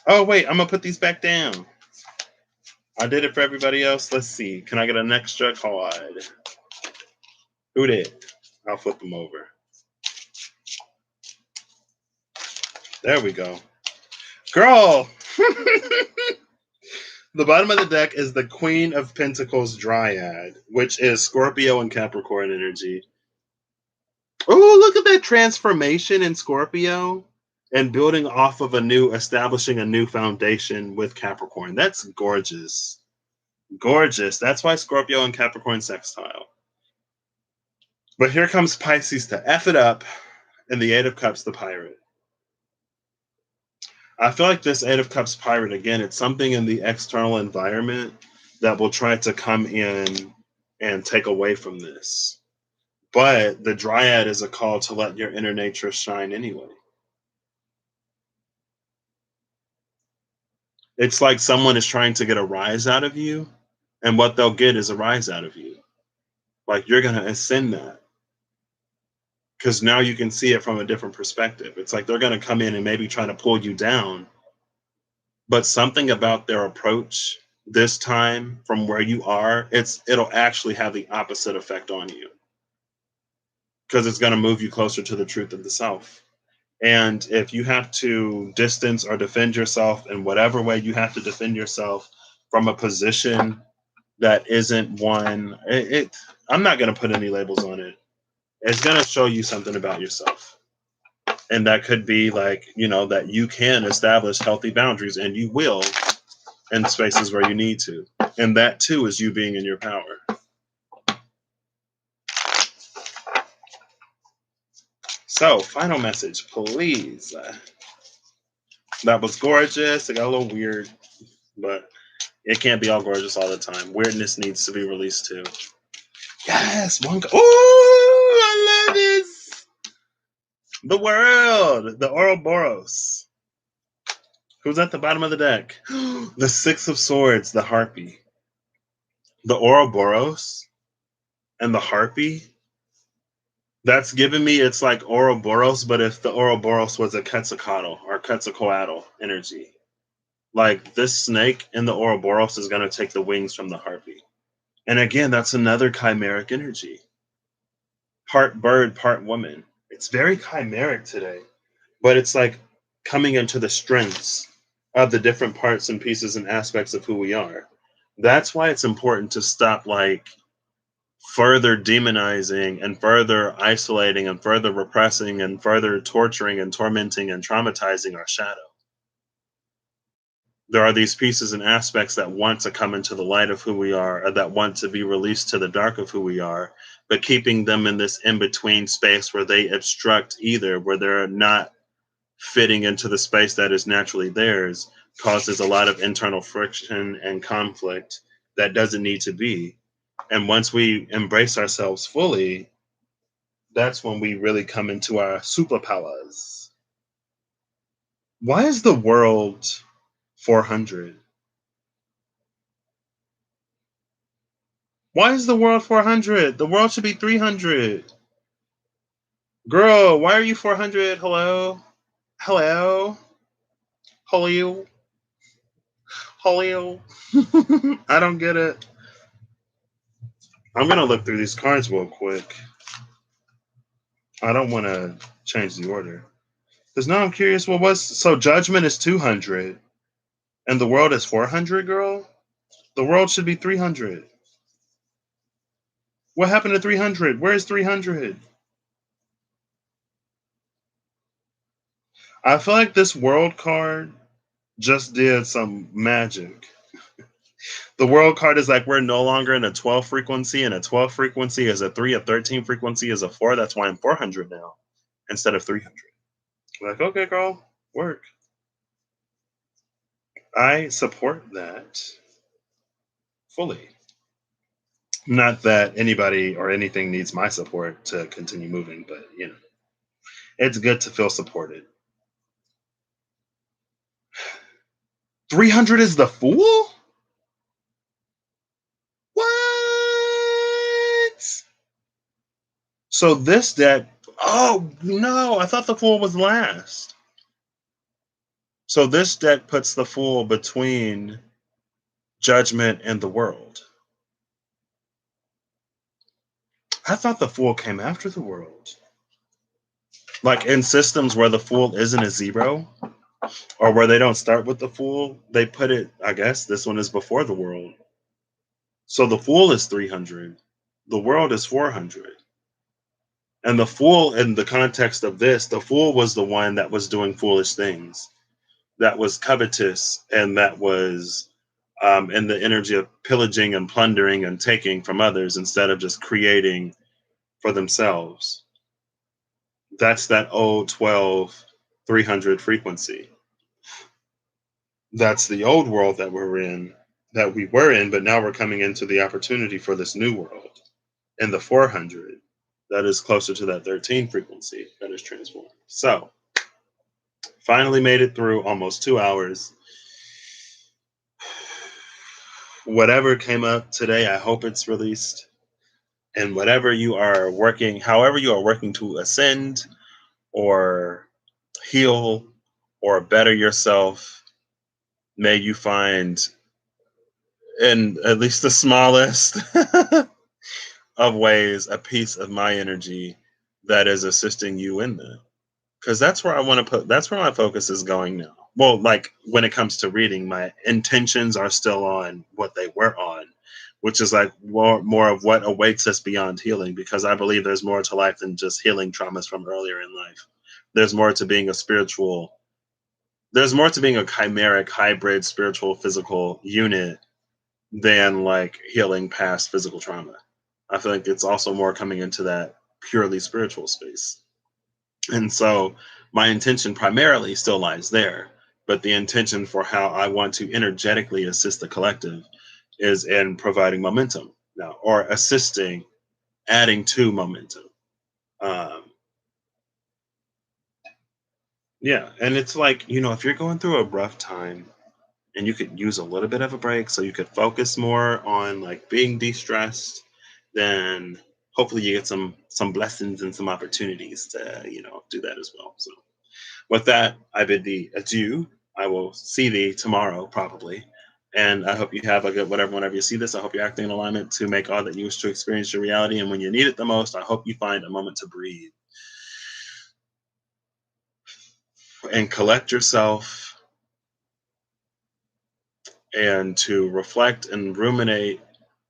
Oh, wait, I'm going to put these back down. I did it for everybody else. Let's see. Can I get an extra card? Who did? I'll flip them over. There we go. Girl! The bottom of the deck is the Queen of Pentacles Dryad, which is Scorpio and Capricorn energy. Oh, look at that transformation in Scorpio and building off of establishing a new foundation with Capricorn. That's gorgeous. Gorgeous. That's why Scorpio and Capricorn sextile. But here comes Pisces to F it up, and the Eight of Cups, the pirate. I feel like this Eight of Cups pirate, again, it's something in the external environment that will try to come in and take away from this. But the Dryad is a call to let your inner nature shine anyway. It's like someone is trying to get a rise out of you, and what they'll get is a rise out of you. Like you're going to ascend that. Because now you can see it from a different perspective. It's like they're going to come in and maybe try to pull you down, but something about their approach this time from where you are, it'll actually have the opposite effect on you because it's going to move you closer to the truth of the self. And if you have to distance or defend yourself in whatever way you have to defend yourself from a position that isn't one, I'm not going to put any labels on it. It's going to show you something about yourself. And that could be like, that you can establish healthy boundaries, and you will in spaces where you need to. And that too is you being in your power. So, final message, please. That was gorgeous. It got a little weird, but it can't be all gorgeous all the time. Weirdness needs to be released too. Yes, one. Ooh, I love this. The world, the Ouroboros. Who's at the bottom of the deck? The Six of Swords, the Harpy. The Ouroboros and the Harpy, that's giving me, it's like Ouroboros, but if the Ouroboros was a Quetzalcoatl or Quetzalcoatl energy. Like this snake in the Ouroboros is going to take the wings from the Harpy. And again, that's another chimeric energy. Part bird, part woman. It's very chimeric today, but it's like coming into the strengths of the different parts and pieces and aspects of who we are. That's why it's important to stop like further demonizing and further isolating and further repressing and further torturing and tormenting and traumatizing our shadow. There are these pieces and aspects that want to come into the light of who we are, or that want to be released to the dark of who we are, but keeping them in this in between space where they obstruct either, where they're not fitting into the space that is naturally theirs, causes a lot of internal friction and conflict that doesn't need to be. And once we embrace ourselves fully, that's when we really come into our superpowers. Why is the world 400? Why is the world 400? The world should be 300. Girl, why are you 400? Hello? Hello? Hello? Hello? I don't get it. I'm going to look through these cards real quick. I don't want to change the order. Because now I'm curious, what was... So judgment is 200. And the world is 400, girl? The world should be 300. What happened to 300? Where's 300? I feel like this world card just did some magic. The world card is like we're no longer in a 12 frequency, and a 12 frequency is a 3, a 13 frequency is a 4. That's why I'm 400 now instead of 300. Like, okay, girl, work. I support that fully. Not that anybody or anything needs my support to continue moving, but you know, it's good to feel supported. 300 is the Fool? What? So this deck, oh no, I thought the Fool was last. So this deck puts the Fool between Judgment and the World. I thought the Fool came after the World. Like in systems where the Fool isn't a 0, or where they don't start with the Fool, they put it, I guess this one is before the World. So the Fool is 300. The World is 400. And the Fool, in the context of this, the Fool was the one that was doing foolish things, that was covetous, and that was in the energy of pillaging and plundering and taking from others instead of just creating for themselves. That's that old 12, 300 frequency. That's the old world that we're in, that we were in, but now we're coming into the opportunity for this new world in the 400 that is closer to that 13 frequency that is transformed. So, finally made it through almost 2 hours. Whatever came up today, I hope it's released. And whatever you are working, however you are working to ascend or heal or better yourself, may you find in at least the smallest of ways a piece of my energy that is assisting you in that. Because that's where I want to put, that's where my focus is going now. Well, like when it comes to reading, my intentions are still on what they were on, which is like more of what awaits us beyond healing, because I believe there's more to life than just healing traumas from earlier in life. There's more to being a spiritual, there's more to being a chimeric hybrid spiritual physical unit than like healing past physical trauma. I feel like it's also more coming into that purely spiritual space. And so my intention primarily still lies there, but the intention for how I want to energetically assist the collective is in providing momentum now, or assisting, adding to momentum. Um, yeah, and it's like, you know, if you're going through a rough time and you could use a little bit of a break so you could focus more on like being de-stressed, then hopefully you get some blessings and some opportunities to, do that as well. So with that, I bid thee adieu. I will see thee tomorrow, probably. And I hope you have a good whatever whenever you see this. I hope you're acting in alignment to make all that you wish to experience your reality. And when you need it the most, I hope you find a moment to breathe and collect yourself and to reflect and ruminate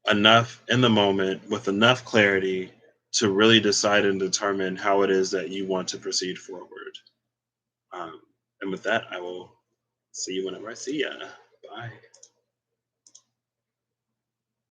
enough in the moment with enough clarity to really decide and determine how it is that you want to proceed forward. And with that, I will see you whenever I see ya. Bye.